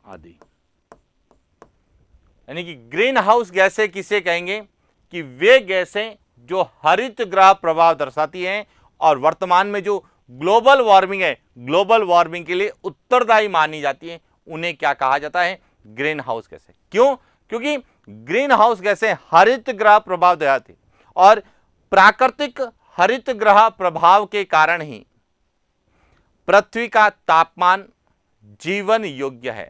[SPEAKER 1] आदि। यानी कि ग्रीन हाउस गैसें किसे कहेंगे? कि वे गैसें जो हरित गृह प्रभाव दर्शाती हैं और वर्तमान में जो ग्लोबल वार्मिंग है, ग्लोबल वार्मिंग के लिए उत्तरदायी मानी जाती हैं, उन्हें क्या कहा जाता है? ग्रीन हाउस गैसें। क्यों? क्योंकि ग्रीन हाउस गैसें हरित गृह प्रभाव दर्शाती और प्राकृतिक हरित गृह प्रभाव के कारण ही पृथ्वी का तापमान जीवन योग्य है।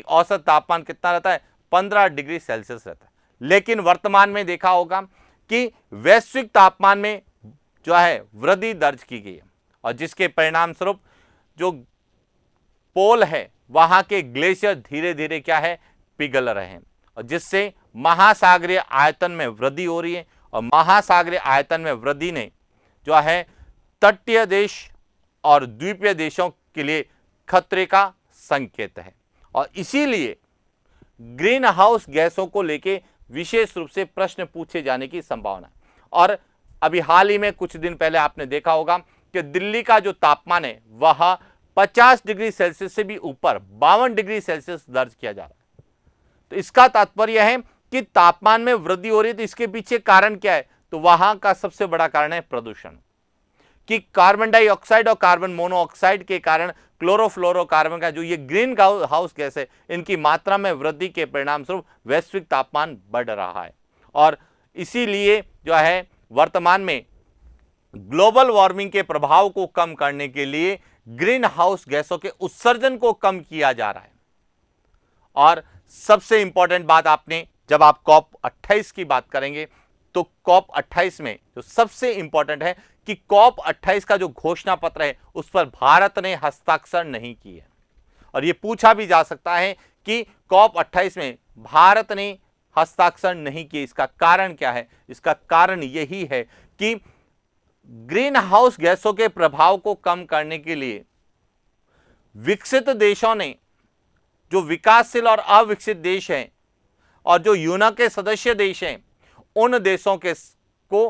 [SPEAKER 1] औसत तापमान कितना रहता है? 15 डिग्री सेल्सियस रहता है। लेकिन वर्तमान में देखा होगा कि वैश्विक तापमान में जो है वृद्धि दर्ज की गई है और जिसके परिणाम स्वरूप जो पोल है वहां के ग्लेशियर धीरे धीरे क्या है? पिघल रहे हैं और जिससे महासागरीय आयतन में वृद्धि हो रही है और महासागरीय आयतन में वृद्धि ने जो है तटीय देश और द्वीपीय देशों के लिए खतरे का संकेत है। और इसीलिए ग्रीन हाउस गैसों को लेके विशेष रूप से प्रश्न पूछे जाने की संभावना है। और अभी हाल ही में कुछ दिन पहले आपने देखा होगा कि दिल्ली का जो तापमान है वह 50 डिग्री सेल्सियस से भी ऊपर 52 डिग्री सेल्सियस दर्ज किया जा रहा है। तो इसका तात्पर्य है कि तापमान में वृद्धि हो रही है। तो इसके पीछे कारण क्या है? तो वहां का सबसे बड़ा कारण है प्रदूषण, कि कार्बन डाइऑक्साइड और कार्बन मोनोऑक्साइड के कारण क्लोरोफ्लोरोकार्बन का जो ये ग्रीन हाउस गैस है, इनकी मात्रा में वृद्धि के परिणाम स्वरूप वैश्विक तापमान बढ़ रहा है। और इसीलिए जो है वर्तमान में ग्लोबल वार्मिंग के प्रभाव को कम करने के लिए ग्रीन हाउस गैसों के उत्सर्जन को कम किया जा रहा है। और सबसे इंपॉर्टेंट बात, आपने जब आप कॉप 28 की बात करेंगे तो कॉप 28 में जो सबसे इंपॉर्टेंट है कि कॉप 28 का जो घोषणा पत्र है उस पर भारत ने हस्ताक्षर नहीं किए। और यह पूछा भी जा सकता है कि कॉप 28 में भारत ने हस्ताक्षर नहीं किए, इसका कारण क्या है? इसका कारण यही है कि ग्रीन हाउस गैसों के प्रभाव को कम करने के लिए विकसित देशों ने, जो विकासशील और अविकसित देश हैं और जो यूएन के सदस्य देश हैं, उन देशों के को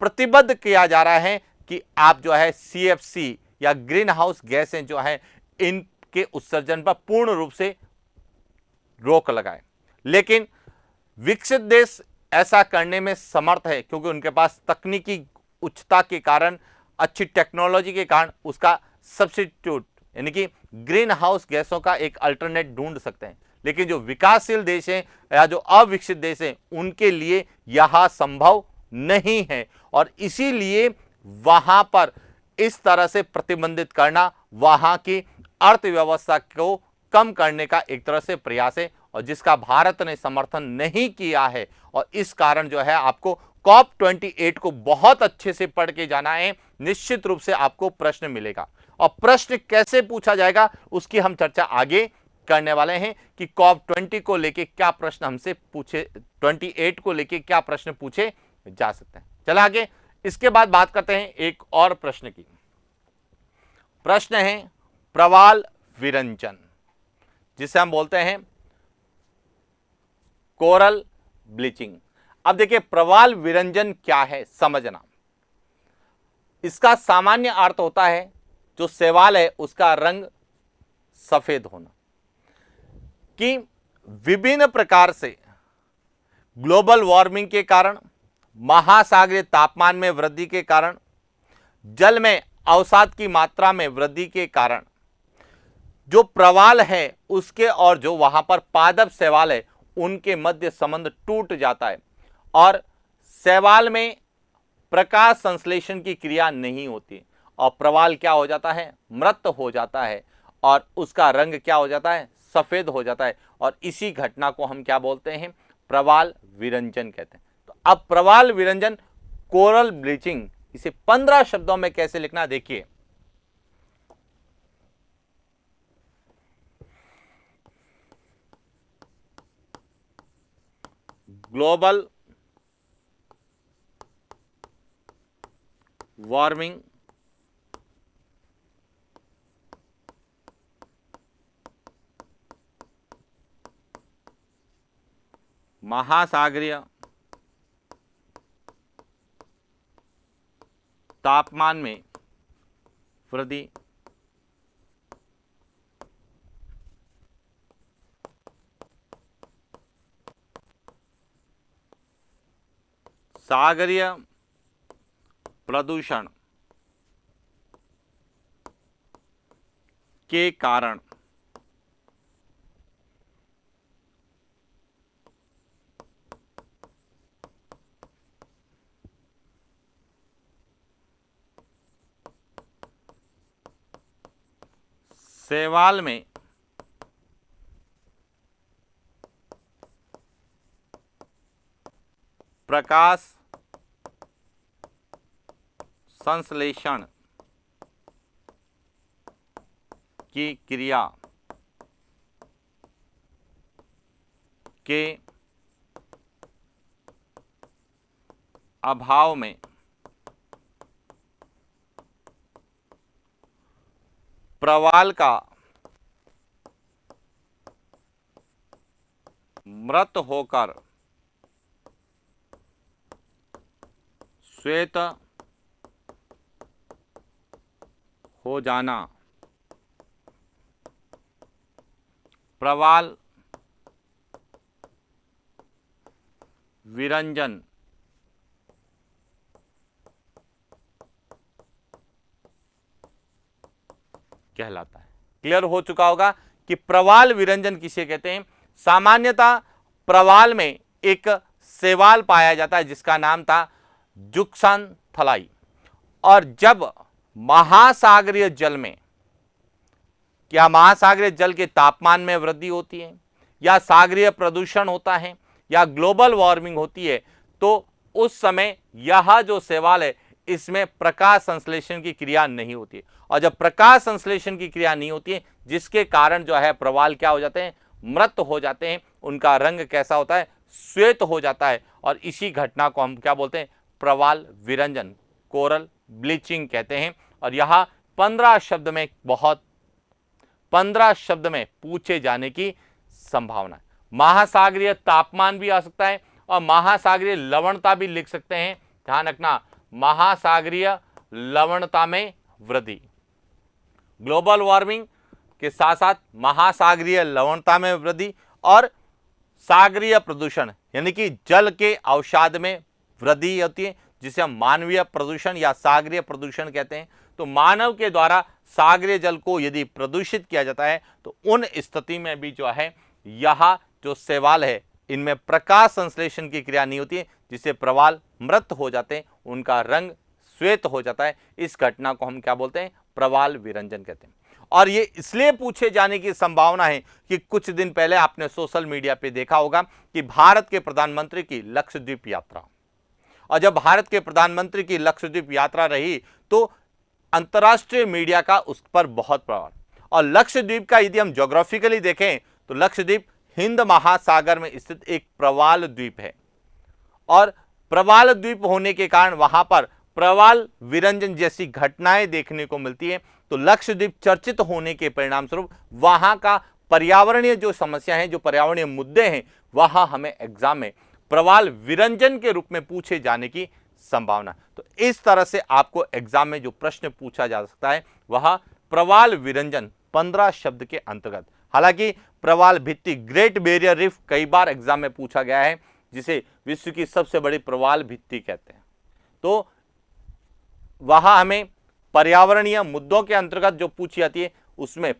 [SPEAKER 1] प्रतिबद्ध किया जा रहा है कि आप जो है सीएफसी या ग्रीन हाउस गैसें जो है इनके उत्सर्जन पर पूर्ण रूप से रोक लगाएं। लेकिन विकसित देश ऐसा करने में समर्थ है क्योंकि उनके पास तकनीकी उच्चता के कारण अच्छी टेक्नोलॉजी के कारण उसका सब्स्टिट्यूट यानी कि ग्रीन हाउस गैसों का एक अल्टरनेट ढूंढ सकते हैं। लेकिन जो विकासशील देश हैं या जो अविकसित देश हैं उनके लिए यह संभव नहीं है, और इसीलिए वहां पर इस तरह से प्रतिबंधित करना वहां की अर्थव्यवस्था को कम करने का एक तरह से प्रयास है, और जिसका भारत ने समर्थन नहीं किया है। और इस कारण जो है आपको COP28 को बहुत अच्छे से पढ़ के जाना है, निश्चित रूप से आपको प्रश्न मिलेगा। और प्रश्न कैसे पूछा जाएगा उसकी हम चर्चा आगे करने वाले हैं कि COP20 को लेके क्या प्रश्न हमसे पूछे, 28 को लेके क्या प्रश्न पूछे जा सकते हैं। चला आगे, इसके बाद बात करते हैं एक और प्रश्न की। प्रश्न है प्रवाल विरंजन, जिसे हम बोलते हैं कोरल ब्लीचिंग। अब देखिए प्रवाल विरंजन क्या है समझना। इसका सामान्य अर्थ होता है जो शैवाल है उसका रंग सफेद होना, कि विभिन्न प्रकार से ग्लोबल वार्मिंग के कारण, महासागरीय तापमान में वृद्धि के कारण, जल में अवसाद की मात्रा में वृद्धि के कारण जो प्रवाल है उसके और जो वहां पर पादप शैवाल है उनके मध्य संबंध टूट जाता है, और शैवाल में प्रकाश संश्लेषण की क्रिया नहीं होती, और प्रवाल क्या हो जाता है, मृत हो जाता है, और उसका रंग क्या हो जाता है, सफेद हो जाता है। और इसी घटना को हम क्या बोलते हैं, प्रवाल विरंजन कहते हैं। तो अब प्रवाल विरंजन, कोरल ब्लीचिंग, इसे 15 शब्दों में कैसे लिखना देखिए। ग्लोबल वार्मिंग, महासागरीय तापमान में वृद्धि, सागरीय प्रदूषण के कारण शैवाल में प्रकाश संश्लेषण की क्रिया के अभाव में प्रवाल का मृत होकर श्वेत हो जाना प्रवाल विरंजन कहलाता है। क्लियर हो चुका होगा कि प्रवाल विरंजन किसे कहते हैं। सामान्यतः प्रवाल में एक शैवाल पाया जाता है जिसका नाम था जुक्सानथलाई, और जब महासागरीय जल में, क्या महासागरीय जल के तापमान में वृद्धि होती है या सागरीय प्रदूषण होता है या ग्लोबल वार्मिंग होती है, तो उस समय यह जो शैवाल है इसमें प्रकाश संश्लेषण की क्रिया नहीं होती है, और जब प्रकाश संश्लेषण की क्रिया नहीं होती है जिसके कारण जो है प्रवाल क्या हो जाते हैं, मृत हो जाते हैं, उनका रंग कैसा होता है, श्वेत हो जाता है, और इसी घटना को हम क्या बोलते हैं, प्रवाल विरंजन, कोरल ब्लीचिंग कहते हैं। और यह 15 शब्द में 15 शब्द में पूछे जाने की संभावना है। महासागरीय तापमान भी आ सकता है और महासागरीय लवणता भी लिख सकते हैं, ध्यान रखना, महासागरीय लवणता में वृद्धि, ग्लोबल वार्मिंग के साथ साथ महासागरीय लवणता में वृद्धि और सागरीय प्रदूषण यानी कि जल के अवसाद में वृद्धि होती है, जिसे हम मानवीय प्रदूषण या सागरीय प्रदूषण कहते हैं। तो मानव के द्वारा सागरीय जल को यदि प्रदूषित किया जाता है तो उन स्थिति में भी जो है यह जो शैवाल है इनमें प्रकाश संश्लेषण की क्रिया नहीं होती है, जिससे प्रवाल मृत हो जाते हैं, उनका रंग श्वेत हो जाता है। इस घटना को हम क्या बोलते हैं? प्रवाल विरंजन कहते हैं। और ये इसलिए पूछे जाने की संभावना है कि कुछ दिन पहले आपने सोशल मीडिया पे देखा होगा कि भारत के प्रधानमंत्री की लक्षद्वीप यात्रा, और जब भारत के प्रधानमंत्री की लक्षद्वीप यात्रा रही तो अंतर्राष्ट्रीय मीडिया का उस पर बहुत प्रभाव। और लक्षद्वीप का यदि हम ज्योग्राफिकली देखें तो लक्षद्वीप हिंद महासागर में स्थित एक प्रवाल द्वीप है, और प्रवाल द्वीप होने के कारण वहां पर प्रवाल विरंजन जैसी घटनाएं देखने को मिलती है। तो लक्षद्वीप चर्चित होने के परिणाम स्वरूप वहां का पर्यावरणीय जो समस्या है, जो पर्यावरणीय मुद्दे हैं, वहां हमें एग्जाम में प्रवाल विरंजन के रूप में पूछे जाने की संभावना। तो इस तरह से आपको एग्जाम में जो प्रश्न पूछा जा सकता है वह प्रवाल विरंजन 15 शब्द के अंतर्गत। हालांकि प्रवाल भित्ति ग्रेट बैरियर रीफ कई बार एग्जाम में पूछा गया है, जिसे विश्व की सबसे बड़ी प्रवाल भित्ति कहते हैं। तो वहां हमें पर्यावरणीय मुद्दों के अंतर्गत जो पूछी जाती है उसमें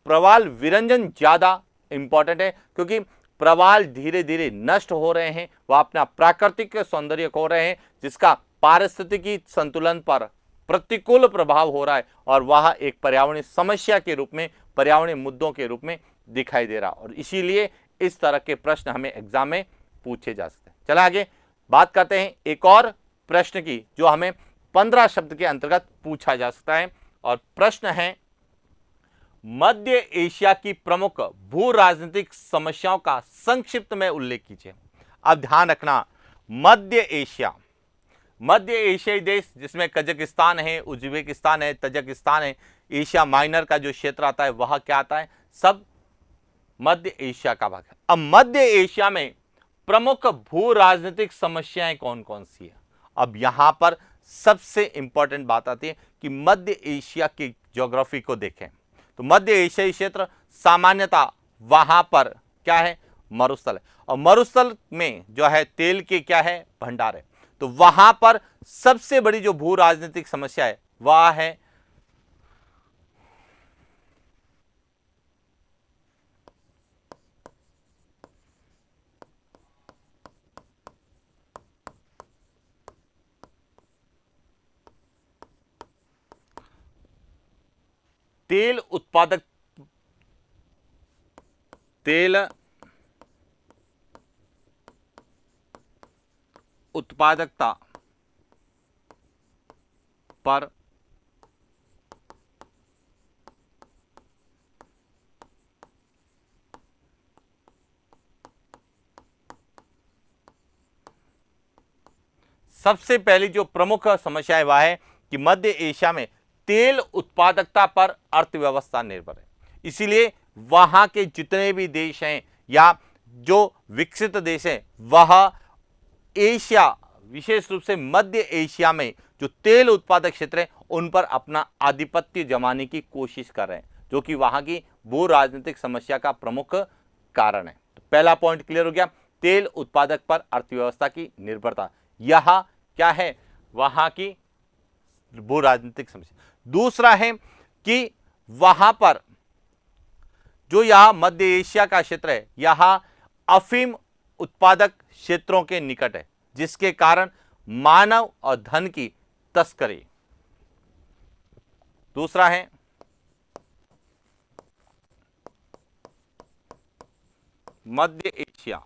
[SPEAKER 1] प्रवाल विरंजन ज्यादा इंपॉर्टेंट है, क्योंकि प्रवाल धीरे धीरे नष्ट हो रहे हैं, वह अपना प्राकृतिक सौंदर्य खो रहे हैं, जिसका पारिस्थितिकी संतुलन पर प्रतिकूल प्रभाव हो रहा है, और वह एक पर्यावरणीय समस्या के रूप में, पर्यावरणीय मुद्दों के रूप में दिखाई दे रहा। और इसीलिए इस तरह के प्रश्न हमें एग्जाम में पूछे जा सकते हैं। चलो आगे बात करते हैं एक और प्रश्न की, जो हमें 15 शब्द के अंतर्गत पूछा जा सकता है। और प्रश्न है, मध्य एशिया की प्रमुख भू राजनीतिक समस्याओं का संक्षिप्त में उल्लेख कीजिए। अब ध्यान रखना, मध्य एशियाई देश जिसमें कजाकिस्तान है, उज्बेकिस्तान है, तजाकिस्तान है, एशिया माइनर का जो क्षेत्र आता है वह क्या आता है? सब मध्य एशिया का भाग है। अब मध्य एशिया में प्रमुख भू राजनीतिक समस्याएं कौन कौन सी है? अब यहां पर सबसे इंपॉर्टेंट बात आती है कि मध्य एशिया की ज्योग्राफी को देखें तो मध्य एशियाई क्षेत्र सामान्यतः वहां पर क्या है? मरुस्थल है, और मरुस्थल में जो है तेल के क्या है? भंडार है। तो वहां पर सबसे बड़ी जो भू राजनीतिक समस्या है वह है तेल उत्पादकता पर सबसे पहली जो प्रमुख समस्या है वह है कि मध्य एशिया में तेल उत्पादकता पर अर्थव्यवस्था निर्भर है। इसीलिए वहां के जितने भी देश हैं या जो विकसित देश हैं वह एशिया, विशेष रूप से मध्य एशिया में जो तेल उत्पादक क्षेत्र है उन पर अपना आधिपत्य जमाने की कोशिश कर रहे हैं, जो कि वहां की भू राजनीतिक समस्या का प्रमुख कारण है। तो पहला पॉइंट क्लियर हो गया, तेल उत्पादक पर अर्थव्यवस्था की निर्भरता, यह क्या है? वहां की भू राजनीतिक समस्या। दूसरा है कि वहां पर जो यह मध्य एशिया का क्षेत्र है यह अफीम उत्पादक क्षेत्रों के निकट है, जिसके कारण मानव और धन की तस्करी। दूसरा है मध्य एशिया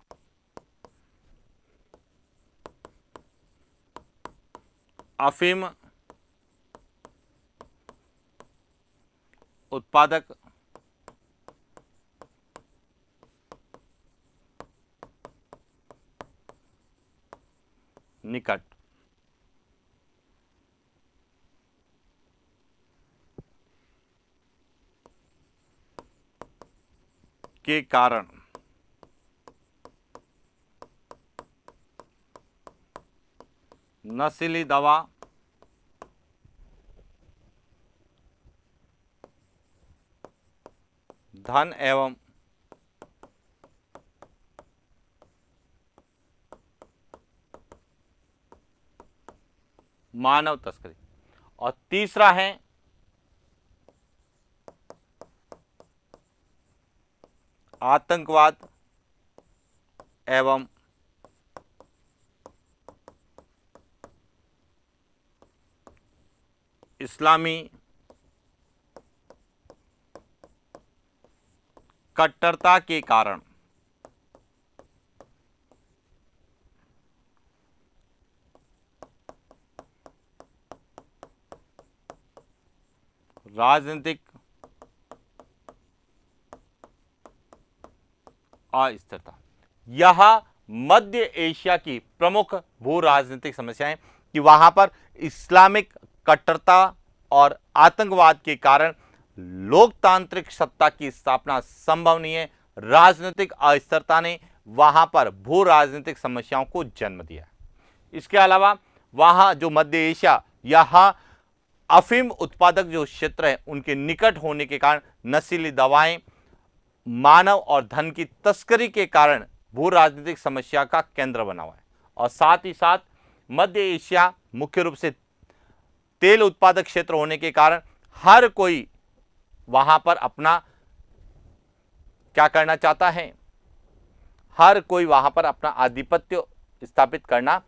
[SPEAKER 1] अफीम उत्पादक निकट। के कारण नशीली दवा धन एवं मानव तस्करी, और तीसरा है आतंकवाद एवं इस्लामी कट्टरता के कारण राजनीतिक अस्थिरता। यह मध्य एशिया की प्रमुख भू राजनीतिक समस्याएं कि वहां पर इस्लामिक कट्टरता और आतंकवाद के कारण लोकतांत्रिक सत्ता की स्थापना संभव नहीं है। राजनीतिक अस्थिरता ने वहां पर भू राजनीतिक समस्याओं को जन्म दिया। इसके अलावा वहां जो मध्य एशिया, यहां अफीम उत्पादक जो क्षेत्र है उनके निकट होने के कारण नशीली दवाएं, मानव और धन की तस्करी के कारण भू राजनीतिक समस्या का केंद्र बना हुआ है। और साथ ही साथ मध्य एशिया मुख्य रूप से तेल उत्पादक क्षेत्र होने के कारण हर कोई वहां पर अपना क्या करना चाहता है, हर कोई वहां पर अपना आधिपत्य स्थापित करना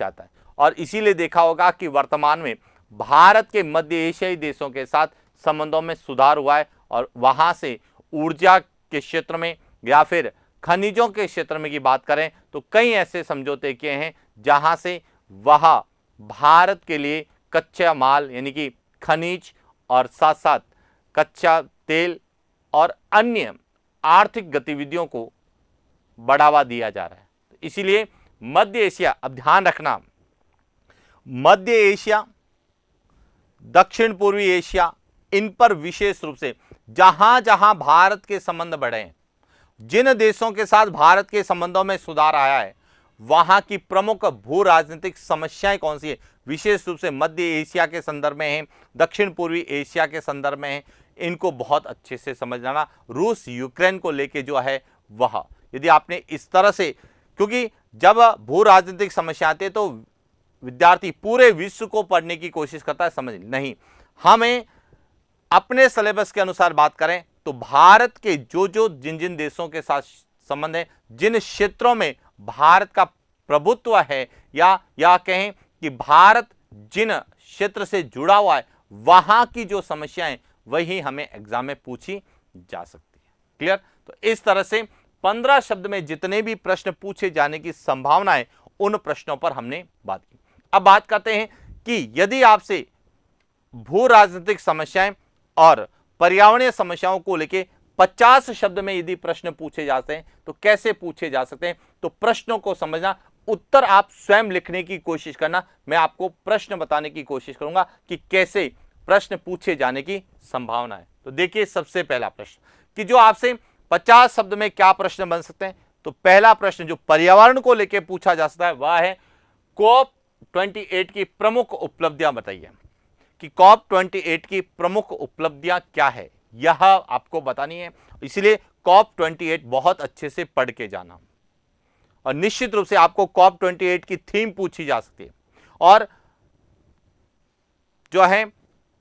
[SPEAKER 1] चाहता है। और इसीलिए देखा होगा कि वर्तमान में भारत के मध्य एशियाई देशों के साथ संबंधों में सुधार हुआ है और वहां से ऊर्जा के क्षेत्र में या फिर खनिजों के क्षेत्र में की बात करें तो कई ऐसे समझौते किए हैं जहां से वह भारत के लिए कच्चा माल यानी कि खनिज और साथ साथ कच्चा तेल और अन्य आर्थिक गतिविधियों को बढ़ावा दिया जा रहा है। इसीलिए मध्य एशिया, अब ध्यान रखना, मध्य एशिया, दक्षिण पूर्वी एशिया, इन पर विशेष रूप से जहां जहां भारत के संबंध बढ़े हैं, जिन देशों के साथ भारत के संबंधों में सुधार आया है, वहां की प्रमुख भू राजनीतिक समस्याएं कौन सी है, विशेष रूप से मध्य एशिया के संदर्भ में है, दक्षिण पूर्वी एशिया के संदर्भ में है, इनको बहुत अच्छे से समझ लेना। रूस यूक्रेन को लेके जो है वह, यदि आपने इस तरह से, क्योंकि जब भू राजनीतिक समस्या आती है तो विद्यार्थी पूरे विश्व को पढ़ने की कोशिश करता है, समझ नहीं, हमें अपने सिलेबस के अनुसार बात करें तो भारत के जिन जिन देशों के साथ संबंध है, जिन क्षेत्रों में भारत का प्रभुत्व है, या कहें कि भारत जिन क्षेत्र से जुड़ा हुआ है, वहां की जो समस्याएं वही हमें एग्जाम में पूछी जा सकती है। क्लियर? तो इस तरह से 15 शब्द में जितने भी प्रश्न पूछे जाने की संभावना है, उन प्रश्नों पर हमने बात की। अब बात करते हैं कि यदि आपसे भू राजनीतिक समस्याएं और पर्यावरणीय समस्याओं को लेकर 50 शब्द में यदि प्रश्न पूछे जाते हैं तो कैसे पूछे जा सकते हैं, तो प्रश्नों को समझना, उत्तर आप स्वयं लिखने की कोशिश करना। मैं आपको प्रश्न बताने की कोशिश करूंगा कि कैसे प्रश्न पूछे जाने की संभावना है। तो देखिए, सबसे पहला प्रश्न कि जो आपसे 50 शब्द में क्या प्रश्न बन सकते हैं, तो पहला प्रश्न जो पर्यावरण को लेकर पूछा जा सकता है वह है COP28 की प्रमुख उपलब्धियां बताइए कि COP28 की प्रमुख उपलब्धियां क्या है, यह आपको बतानी है। इसलिए COP28 बहुत अच्छे से पढ़ के जाना, और निश्चित रूप से आपको COP28 की थीम पूछी जा सकती है। और जो है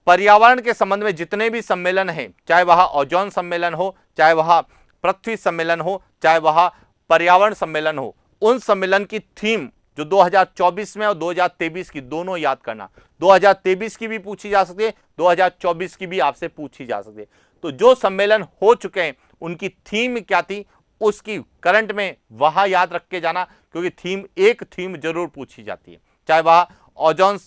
[SPEAKER 1] पर्यावरण के संबंध में जितने भी सम्मेलन हैं, चाहे वह ओजोन सम्मेलन हो, चाहे वह पृथ्वी सम्मेलन हो, चाहे वह पर्यावरण सम्मेलन हो, उन सम्मेलन की थीम जो 2024 में और 2023 की दोनों याद करना। 2023 की भी पूछी जा सकती है, 2024 की भी आपसे पूछी जा सकती है। तो जो सम्मेलन हो चुके हैं उनकी थीम क्या थी, उसकी करंट में वह याद रख के जाना, क्योंकि एक थीम जरूर पूछी जाती है, चाहे वह ओजोन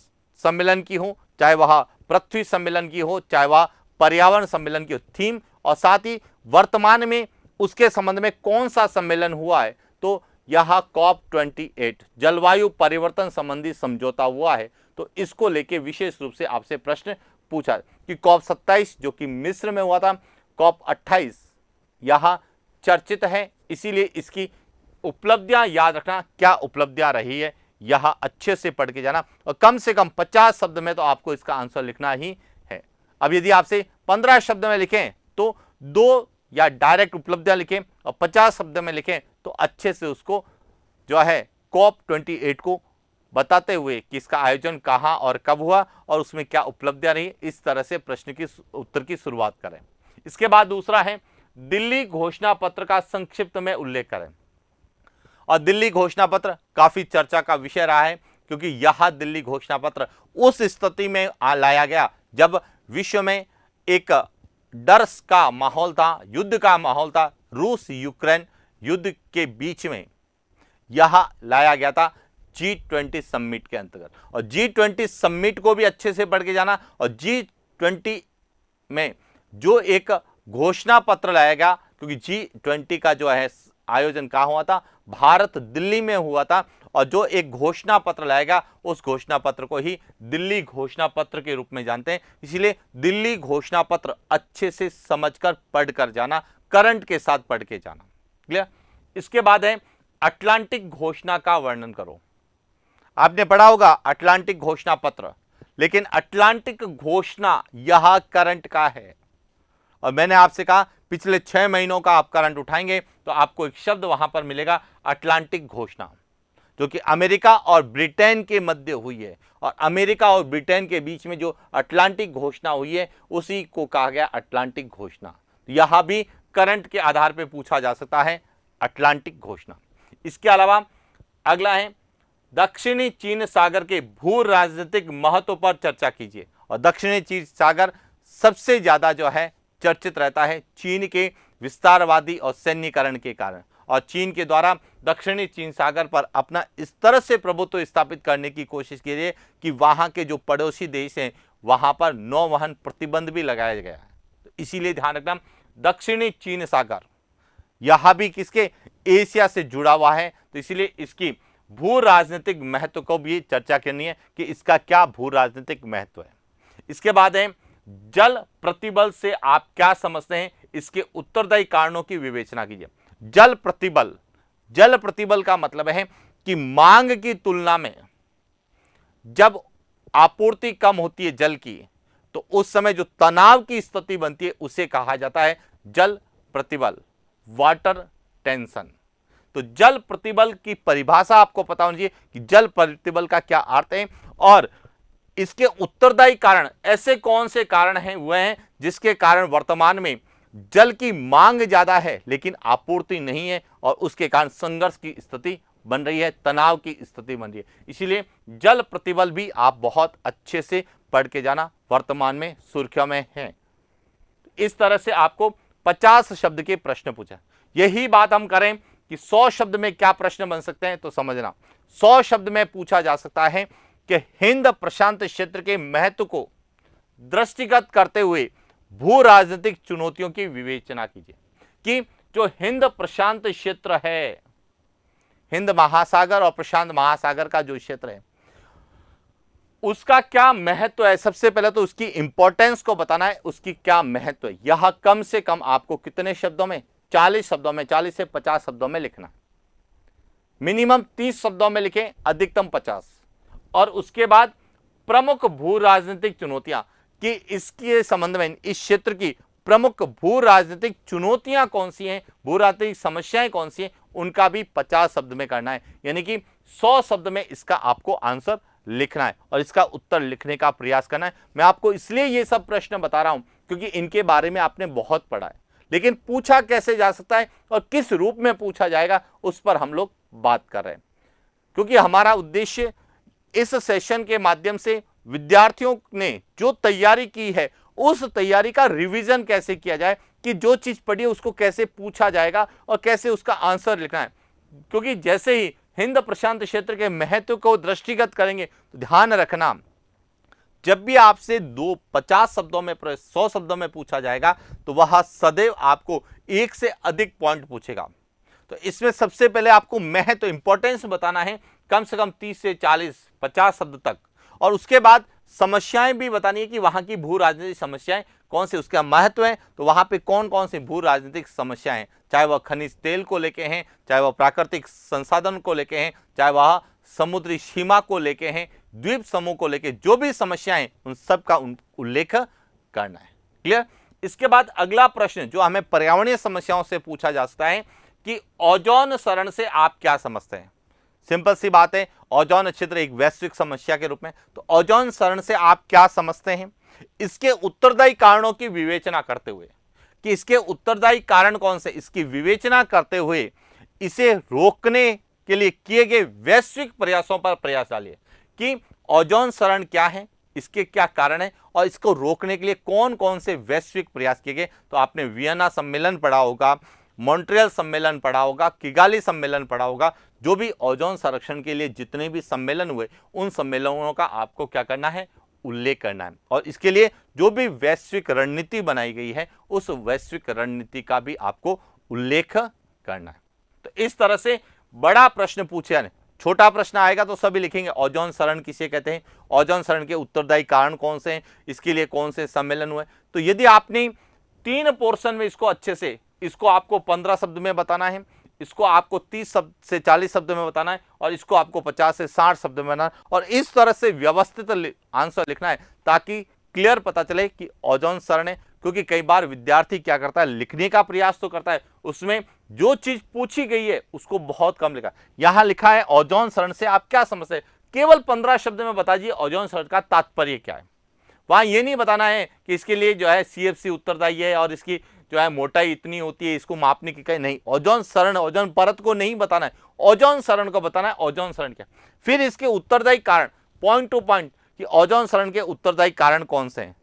[SPEAKER 1] सम्मेलन की हो, चाहे वह पृथ्वी सम्मेलन की हो, चाहे वह पर्यावरण सम्मेलन की हो, थीम। और साथ ही वर्तमान में उसके संबंध में कौन सा सम्मेलन हुआ है, तो यह COP28 जलवायु परिवर्तन संबंधी समझौता हुआ है। तो इसको लेके विशेष रूप से आपसे प्रश्न पूछा कि COP27 जो कि मिस्र में हुआ था, COP28 यह चर्चित है, इसीलिए इसकी उपलब्धियां याद रखना, क्या उपलब्धियां रही है, यह अच्छे से पढ़ के जाना। और कम से कम 50 शब्द में तो आपको इसका आंसर लिखना ही है। अब यदि आपसे 15 शब्द में लिखें तो 2 या डायरेक्ट उपलब्धियां लिखें, और 50 शब्द में लिखें तो अच्छे से उसको जो है COP28 को बताते हुए कि इसका आयोजन कहाँ और कब हुआ और उसमें क्या उपलब्धियां रही, इस तरह से प्रश्न की उत्तर की शुरुआत करें। इसके बाद दूसरा है दिल्ली घोषणा पत्र का संक्षिप्त में उल्लेख करें। और दिल्ली घोषणा पत्र काफी चर्चा का विषय रहा है, क्योंकि यह दिल्ली घोषणा पत्र उस स्थिति में लाया गया जब विश्व में एक डर का माहौल था, युद्ध का माहौल था। रूस यूक्रेन युद्ध के बीच में यह लाया गया था G20 समिट के अंतर्गत। और G20 समिट को भी अच्छे से पढ़ के जाना। और G20 में जो एक घोषणा पत्र लाया गया, क्योंकि G20 का जो है आयोजन कहाँ हुआ था, भारत दिल्ली में हुआ था। और जो एक घोषणा पत्र लाएगा उस घोषणा पत्र को ही दिल्ली घोषणा पत्र के रूप में जानते हैं। इसलिए दिल्ली घोषणा पत्र अच्छे से समझकर पढ़कर जाना, करंट के साथ पढ़ के जाना। क्लियर। इसके बाद है अटलांटिक घोषणा का वर्णन करो। आपने पढ़ा होगा अटलांटिक घोषणा पत्र, लेकिन अटलांटिक घोषणा यह करंट का है। और मैंने आपसे कहा पिछले 6 महीनों का आप करंट उठाएंगे तो आपको एक शब्द वहां पर मिलेगा अटलांटिक घोषणा, जो कि अमेरिका और ब्रिटेन के मध्य हुई है। और अमेरिका और ब्रिटेन के बीच में जो अटलांटिक घोषणा हुई है उसी को कहा गया अटलांटिक घोषणा। यहां भी करंट के आधार पर पूछा जा सकता है अटलांटिक घोषणा। इसके अलावा अगला है दक्षिणी चीन सागर के भू राजनीतिक महत्व पर चर्चा कीजिए। और दक्षिणी चीन सागर सबसे ज्यादा जो है चर्चित रहता है चीन के विस्तारवादी और सैन्यीकरण के कारण। और चीन के द्वारा दक्षिणी चीन सागर पर अपना इस तरह से प्रभुत्व स्थापित करने की कोशिश की है कि वहां के जो पड़ोसी देश हैं वहां पर नौवहन प्रतिबंध भी लगाया गया है। तो इसीलिए ध्यान रखना दक्षिणी चीन सागर यह भी किसके, एशिया से जुड़ा हुआ है। तो इसीलिए इसकी भू राजनीतिक महत्व को भी चर्चा करनी है कि इसका क्या भू राजनीतिक महत्व है। इसके बाद है जल प्रतिबल से आप क्या समझते हैं, इसके उत्तरदायी कारणों की विवेचना कीजिए। जल प्रतिबल का मतलब है कि मांग की तुलना में जब आपूर्ति कम होती है जल की, तो उस समय जो तनाव की स्थिति बनती है उसे कहा जाता है जल प्रतिबल, वाटर टेंशन। तो जल प्रतिबल की परिभाषा आपको पता होनी चाहिए कि जल प्रतिबल का क्या अर्थ है और इसके उत्तरदायी कारण ऐसे कौन से कारण हैं वह हैं जिसके कारण वर्तमान में जल की मांग ज्यादा है लेकिन आपूर्ति नहीं है और उसके कारण संघर्ष की स्थिति बन रही है, तनाव की स्थिति बन रही है। इसीलिए जल प्रतिबल भी आप बहुत अच्छे से पढ़ के जाना, वर्तमान में सुर्खियों में है। इस तरह से आपको 50 शब्द के प्रश्न पूछा। यही बात हम करें कि 100 शब्द में क्या प्रश्न बन सकते हैं, तो समझना 100 शब्द में पूछा जा सकता है कि हिंद प्रशांत क्षेत्र के महत्व को दृष्टिगत करते हुए भू राजनीतिक चुनौतियों की विवेचना कीजिए कि जो हिंद प्रशांत क्षेत्र है, हिंद महासागर और प्रशांत महासागर का जो क्षेत्र है उसका क्या महत्व है। सबसे पहले तो उसकी इंपॉर्टेंस को बताना है, उसकी क्या महत्व है। यह कम से कम आपको कितने शब्दों में, 40 शब्दों में, 40 से 50 शब्दों में लिखना। मिनिमम 30 शब्दों में लिखें, अधिकतम 50। और उसके बाद प्रमुख भू राजनीतिक चुनौतियां कि इसके संबंध में इस क्षेत्र की प्रमुख भू राजनीतिक चुनौतियां कौन सी हैं, भू राजनीतिक समस्याएं कौन सी हैं, उनका भी 50 शब्द में करना है। यानी कि 100 शब्द में इसका आपको आंसर लिखना है और इसका उत्तर लिखने का प्रयास करना है। मैं आपको इसलिए ये सब प्रश्न बता रहा हूं क्योंकि इनके बारे में आपने बहुत पढ़ा है, लेकिन पूछा कैसे जा सकता है और किस रूप में पूछा जाएगा उस पर हम लोग बात कर रहे हैं। क्योंकि हमारा उद्देश्य इस सेशन के माध्यम से विद्यार्थियों ने जो तैयारी की है उस तैयारी का रिवीजन कैसे किया जाए कि जो चीज पढ़ी है उसको कैसे पूछा जाएगा और कैसे उसका आंसर लिखना है। क्योंकि जैसे ही हिंद प्रशांत क्षेत्र के महत्व को दृष्टिगत करेंगे तो ध्यान रखना, जब भी आपसे 50 शब्दों में 100 शब्दों में पूछा जाएगा तो वह सदैव आपको एक से अधिक पॉइंट पूछेगा। तो इसमें सबसे पहले आपको महत्व, इंपॉर्टेंस बताना है कम से कम 30 से 40 50 शब्द तक। और उसके बाद समस्याएं भी बतानी है कि वहां की भू राजनीतिक समस्याएं कौन सी, उसका महत्व है तो वहां पे कौन कौन सी भू राजनीतिक समस्याएं हैं, चाहे वह खनिज तेल को लेके हैं, चाहे वह प्राकृतिक संसाधन को लेके हैं, चाहे वह समुद्री सीमा को लेके हैं, द्वीप समूह को लेके जो भी समस्याएं उन सब का उल्लेख करना है। क्लियर। इसके बाद अगला प्रश्न जो हमें पर्यावरणीय समस्याओं से पूछा जा सकता है कि ओजोन सरण से आप क्या समझते हैं। सिंपल सी बात है, ओजोन छिद्र एक वैश्विक समस्या के रूप में। तो ओजोन सरण से आप क्या समझते हैं? इसके उत्तरदायी कारणों की विवेचना करते हुए, कि इसके उत्तरदायी कारण कौन से, इसकी विवेचना करते हुए इसे रोकने के लिए किए गए वैश्विक प्रयासों पर प्रयास डालिए कि ओजोन सरण क्या है, इसके क्या कारण है और इसको रोकने के लिए कौन कौन से वैश्विक प्रयास किए गए। तो आपने वियना सम्मेलन पढ़ा होगा, मॉन्ट्रियल सम्मेलन पढ़ा होगा, किगाली सम्मेलन पढ़ा होगा। जो भी ओजोन संरक्षण के लिए जितने भी सम्मेलन हुए, उन सम्मेलनों का आपको क्या करना है, उल्लेख करना है। और इसके लिए जो भी वैश्विक रणनीति बनाई गई है, उस वैश्विक रणनीति का भी आपको उल्लेख करना है। तो इस तरह से बड़ा प्रश्न पूछा है, छोटा प्रश्न आएगा तो सभी लिखेंगे ओजोन सरण किसे कहते हैं, ओजोन सरण के उत्तरदायी कारण कौन से हैं, इसके लिए कौन से सम्मेलन हुए। तो यदि आपने 3 पोर्शन में इसको अच्छे से, इसको आपको 15 शब्द में बताना है, इसको आपको 30 से 40 शब्द में बताना है और इसको आपको 50 से 60 शब्द में बताना है, और इस तरह से व्यवस्थित आंसर लिखना है ताकि क्लियर पता चले कि ओजोन सरण है। क्योंकि कई बार विद्यार्थी क्या करता है, लिखने का प्रयास तो करता है, उसमें जो चीज पूछी गई है उसको बहुत कम लिखा। यहां लिखा है ओजोन सरण से आप क्या समझते हैं, केवल 15 शब्द में बताइए ओजोन सरण का तात्पर्य क्या है। वहां ये नहीं बताना है कि इसके लिए जो है CFC उत्तरदायी है और इसकी जो है मोटाई इतनी होती है, इसको मापने की कहीं नहीं। ओजोन सरण, ओजोन परत को नहीं बताना है, ओजोन सरण को बताना है, ओजोन सरण क्या। फिर इसके उत्तरदायी कारण, पॉइंट टू पॉइंट, कि ओजोन सरण के उत्तरदायी कारण कौन से हैं,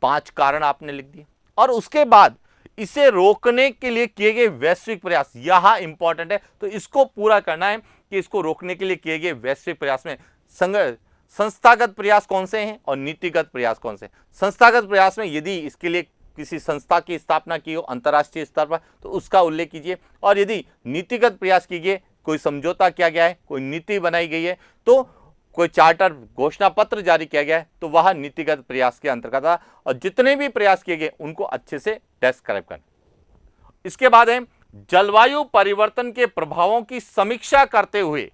[SPEAKER 1] 5 कारण आपने लिख दिए। और उसके बाद इसे रोकने के लिए किए गए वैश्विक प्रयास, यह इंपॉर्टेंट है। तो इसको पूरा करना है कि इसको रोकने के लिए किए गए वैश्विक प्रयास में संस्थागत प्रयास कौन से हैं और नीतिगत प्रयास कौन से। संस्थागत प्रयास में यदि इसके लिए किसी संस्था की स्थापना की हो अंतर्राष्ट्रीय स्तर पर, तो उसका उल्लेख कीजिए। और यदि नीतिगत प्रयास कीजिए, कोई समझौता किया गया है, कोई नीति बनाई गई है, तो कोई चार्टर घोषणा पत्र जारी किया गया है, तो वह नीतिगत प्रयास के अंतर्गत है। और जितने भी प्रयास किए गए उनको अच्छे से डिस्क्राइब करें। इसके बाद है जलवायु परिवर्तन के प्रभावों की समीक्षा करते हुए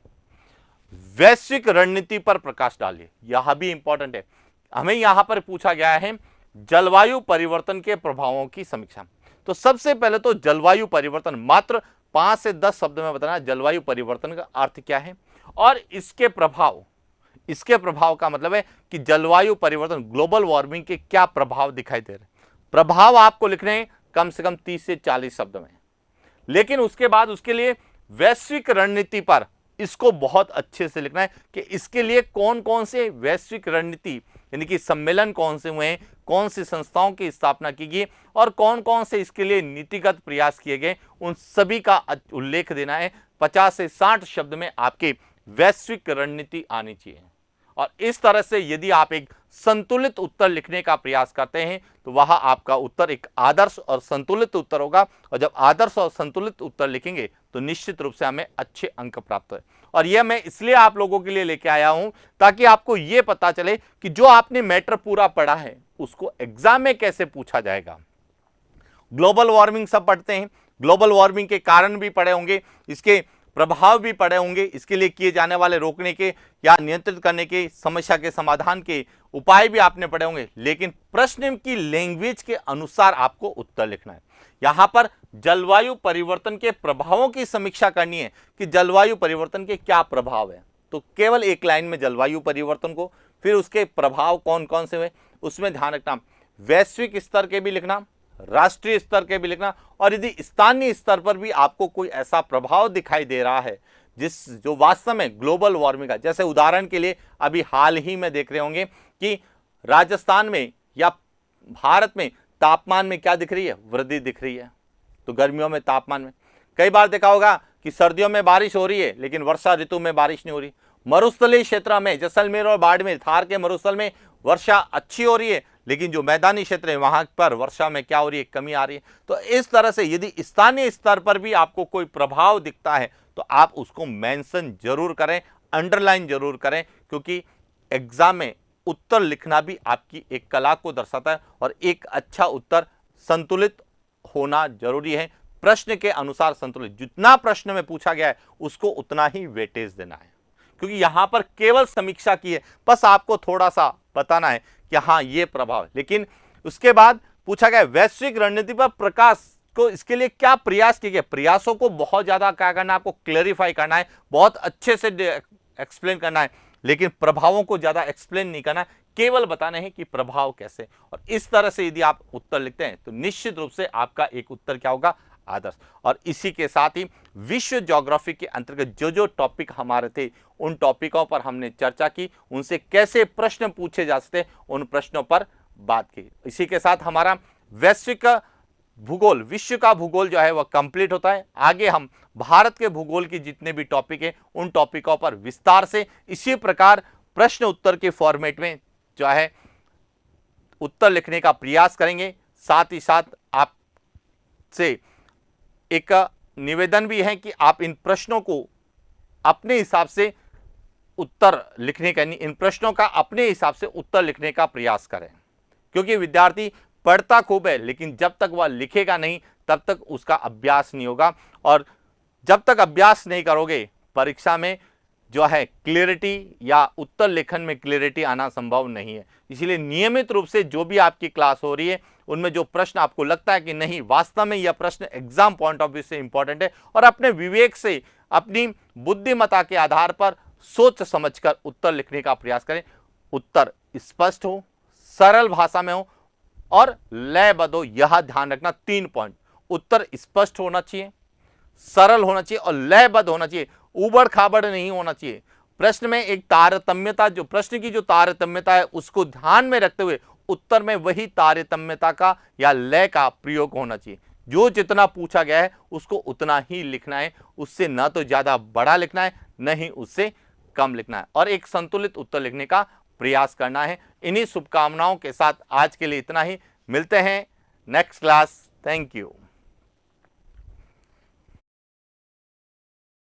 [SPEAKER 1] वैश्विक रणनीति पर प्रकाश डालिए। यह भी इंपॉर्टेंट है, हमें यहां पर पूछा गया है जलवायु परिवर्तन के प्रभावों की समीक्षा। तो सबसे पहले तो जलवायु परिवर्तन, मात्र 5 से 10 शब्द में बताना जलवायु परिवर्तन का अर्थ क्या है और इसके प्रभाव। इसके प्रभाव का मतलब है कि जलवायु परिवर्तन, ग्लोबल वार्मिंग के क्या प्रभाव दिखाई दे रहे हैं। प्रभाव आपको लिखने हैं कम से कम 30 से 40 शब्द में। लेकिन उसके बाद उसके लिए वैश्विक रणनीति पर इसको बहुत अच्छे से लिखना है कि इसके लिए कौन कौन से वैश्विक रणनीति, यानी कि सम्मेलन कौन से हुए हैं, कौन सी संस्थाओं की स्थापना की गई और कौन कौन से इसके लिए नीतिगत प्रयास किए गए, उन सभी का उल्लेख देना है। 50 से 60 शब्द में आपकी वैश्विक रणनीति आनी चाहिए। और इस तरह से यदि आप एक संतुलित उत्तर लिखने का प्रयास करते हैं तो वह आपका उत्तर एक आदर्श और संतुलित उत्तर होगा। और जब आदर्श और संतुलित उत्तर लिखेंगे तो निश्चित रूप से हमें अच्छे अंक प्राप्त है। और यह मैं इसलिए आप लोगों के लिए लेके आया हूं ताकि आपको यह पता चले कि जो आपने मैटर पूरा पढ़ा है उसको एग्जाम में कैसे पूछा जाएगा। ग्लोबल वार्मिंग सब पढ़ते हैं, ग्लोबल वार्मिंग के कारण भी पढ़े होंगे, इसके प्रभाव भी पड़े होंगे, इसके लिए किए जाने वाले रोकने के या नियंत्रित करने के, समस्या के समाधान के उपाय भी आपने पढ़े होंगे। लेकिन प्रश्न की लैंग्वेज के अनुसार आपको उत्तर लिखना है। यहां पर जलवायु परिवर्तन के प्रभावों की समीक्षा करनी है कि जलवायु परिवर्तन के क्या प्रभाव है। तो केवल एक लाइन में जलवायु परिवर्तन को, फिर उसके प्रभाव कौन कौन से हुए उसमें ध्यान रखना, वैश्विक स्तर के भी लिखना, राष्ट्रीय स्तर के भी लिखना। और यदि स्थानीय स्तर पर भी आपको कोई ऐसा प्रभाव दिखाई दे रहा है जो वास्तव में ग्लोबल वार्मिंग का, जैसे उदाहरण के लिए अभी हाल ही में देख रहे होंगे कि राजस्थान में या भारत में तापमान में क्या दिख रही है, वृद्धि दिख रही है। तो गर्मियों में तापमान में कई बार देखा होगा कि सर्दियों में बारिश हो रही है लेकिन वर्षा ऋतु में बारिश नहीं हो रही। मरुस्थलीय क्षेत्र में जैसलमेर और बाड़मेर, थार के मरुस्थल में वर्षा अच्छी हो रही है, लेकिन जो मैदानी क्षेत्र है वहां पर वर्षा में क्या हो रही है, कमी आ रही है। तो इस तरह से यदि स्थानीय स्तर पर भी आपको कोई प्रभाव दिखता है तो आप उसको मेंशन जरूर करें, अंडरलाइन जरूर करें, क्योंकि एग्जाम में उत्तर लिखना भी आपकी एक कला को दर्शाता है। और एक अच्छा उत्तर संतुलित होना जरूरी है, प्रश्न के अनुसार संतुलित। जितना प्रश्न में पूछा गया है उसको उतना ही वेटेज देना है, क्योंकि यहां पर केवल समीक्षा की है, बस आपको थोड़ा सा बताना है कि हाँ ये प्रभाव है। लेकिन उसके बाद पूछा गया वैश्विक रणनीति पर प्रकाश इसको इसके लिए क्या प्रयास किए गए, प्रयासों को बहुत ज्यादा क्या करना है, आपको क्लेरिफाई करना है, बहुत अच्छे से एक्सप्लेन करना है, लेकिन प्रभावों को ज्यादा एक्सप्लेन नहीं करना है, केवल बताना है कि प्रभाव कैसे। और इस तरह से यदि आप उत्तर लिखते हैं तो निश्चित रूप से आपका एक उत्तर क्या होगा, आदर्श। और इसी के साथ ही विश्व ज्योग्राफी के अंतर्गत जो जो टॉपिक हमारे थे उन टॉपिकों पर हमने चर्चा की, उनसे कैसे प्रश्न पूछे जा सकते उन प्रश्नों पर बात की। इसी के साथ हमारा वैश्विक भूगोल, विश्व का भूगोल जो है वह कंप्लीट होता है। आगे हम भारत के भूगोल की जितने भी टॉपिक हैं उन टॉपिकों पर विस्तार से इसी प्रकार प्रश्न उत्तर के फॉर्मेट में जो है उत्तर लिखने का प्रयास करेंगे। साथ ही साथ आपसे एक निवेदन भी है कि आप इन प्रश्नों को अपने हिसाब से उत्तर लिखने का, इन प्रश्नों का अपने हिसाब से उत्तर लिखने का प्रयास करें, क्योंकि विद्यार्थी पढ़ता खूब है लेकिन जब तक वह लिखेगा नहीं तब तक उसका अभ्यास नहीं होगा, और जब तक अभ्यास नहीं करोगे परीक्षा में जो है क्लियरिटी या उत्तर लेखन में क्लियरिटी आना संभव नहीं है। इसलिए नियमित रूप से जो भी आपकी क्लास हो रही है उनमें जो प्रश्न आपको लगता है कि नहीं वास्तव में यह प्रश्न एग्जाम पॉइंट ऑफ व्यू से इंपॉर्टेंट है, और अपने विवेक से अपनी बुद्धिमत्ता के आधार पर सोच समझकर उत्तर लिखने का प्रयास करें। उत्तर स्पष्ट हो, सरल भाषा में हो और लयबद्ध हो, यह ध्यान रखना। 3 पॉइंट, उत्तर स्पष्ट होना चाहिए, सरल होना चाहिए और लयबद्ध होना चाहिए, उबड़ खाबड़ नहीं होना चाहिए। प्रश्न में एक तारतम्यता, जो प्रश्न की जो तारतम्यता है उसको ध्यान में रखते हुए उत्तर में वही तारतम्यता का या लय का प्रयोग होना चाहिए। जो जितना पूछा गया है उसको उतना ही लिखना है, उससे न तो ज्यादा बड़ा लिखना है न ही उससे कम लिखना है, और एक संतुलित उत्तर लिखने का प्रयास करना है। इन्हीं शुभकामनाओं के साथ आज के लिए इतना ही, मिलते हैं नेक्स्ट क्लास। Thank you.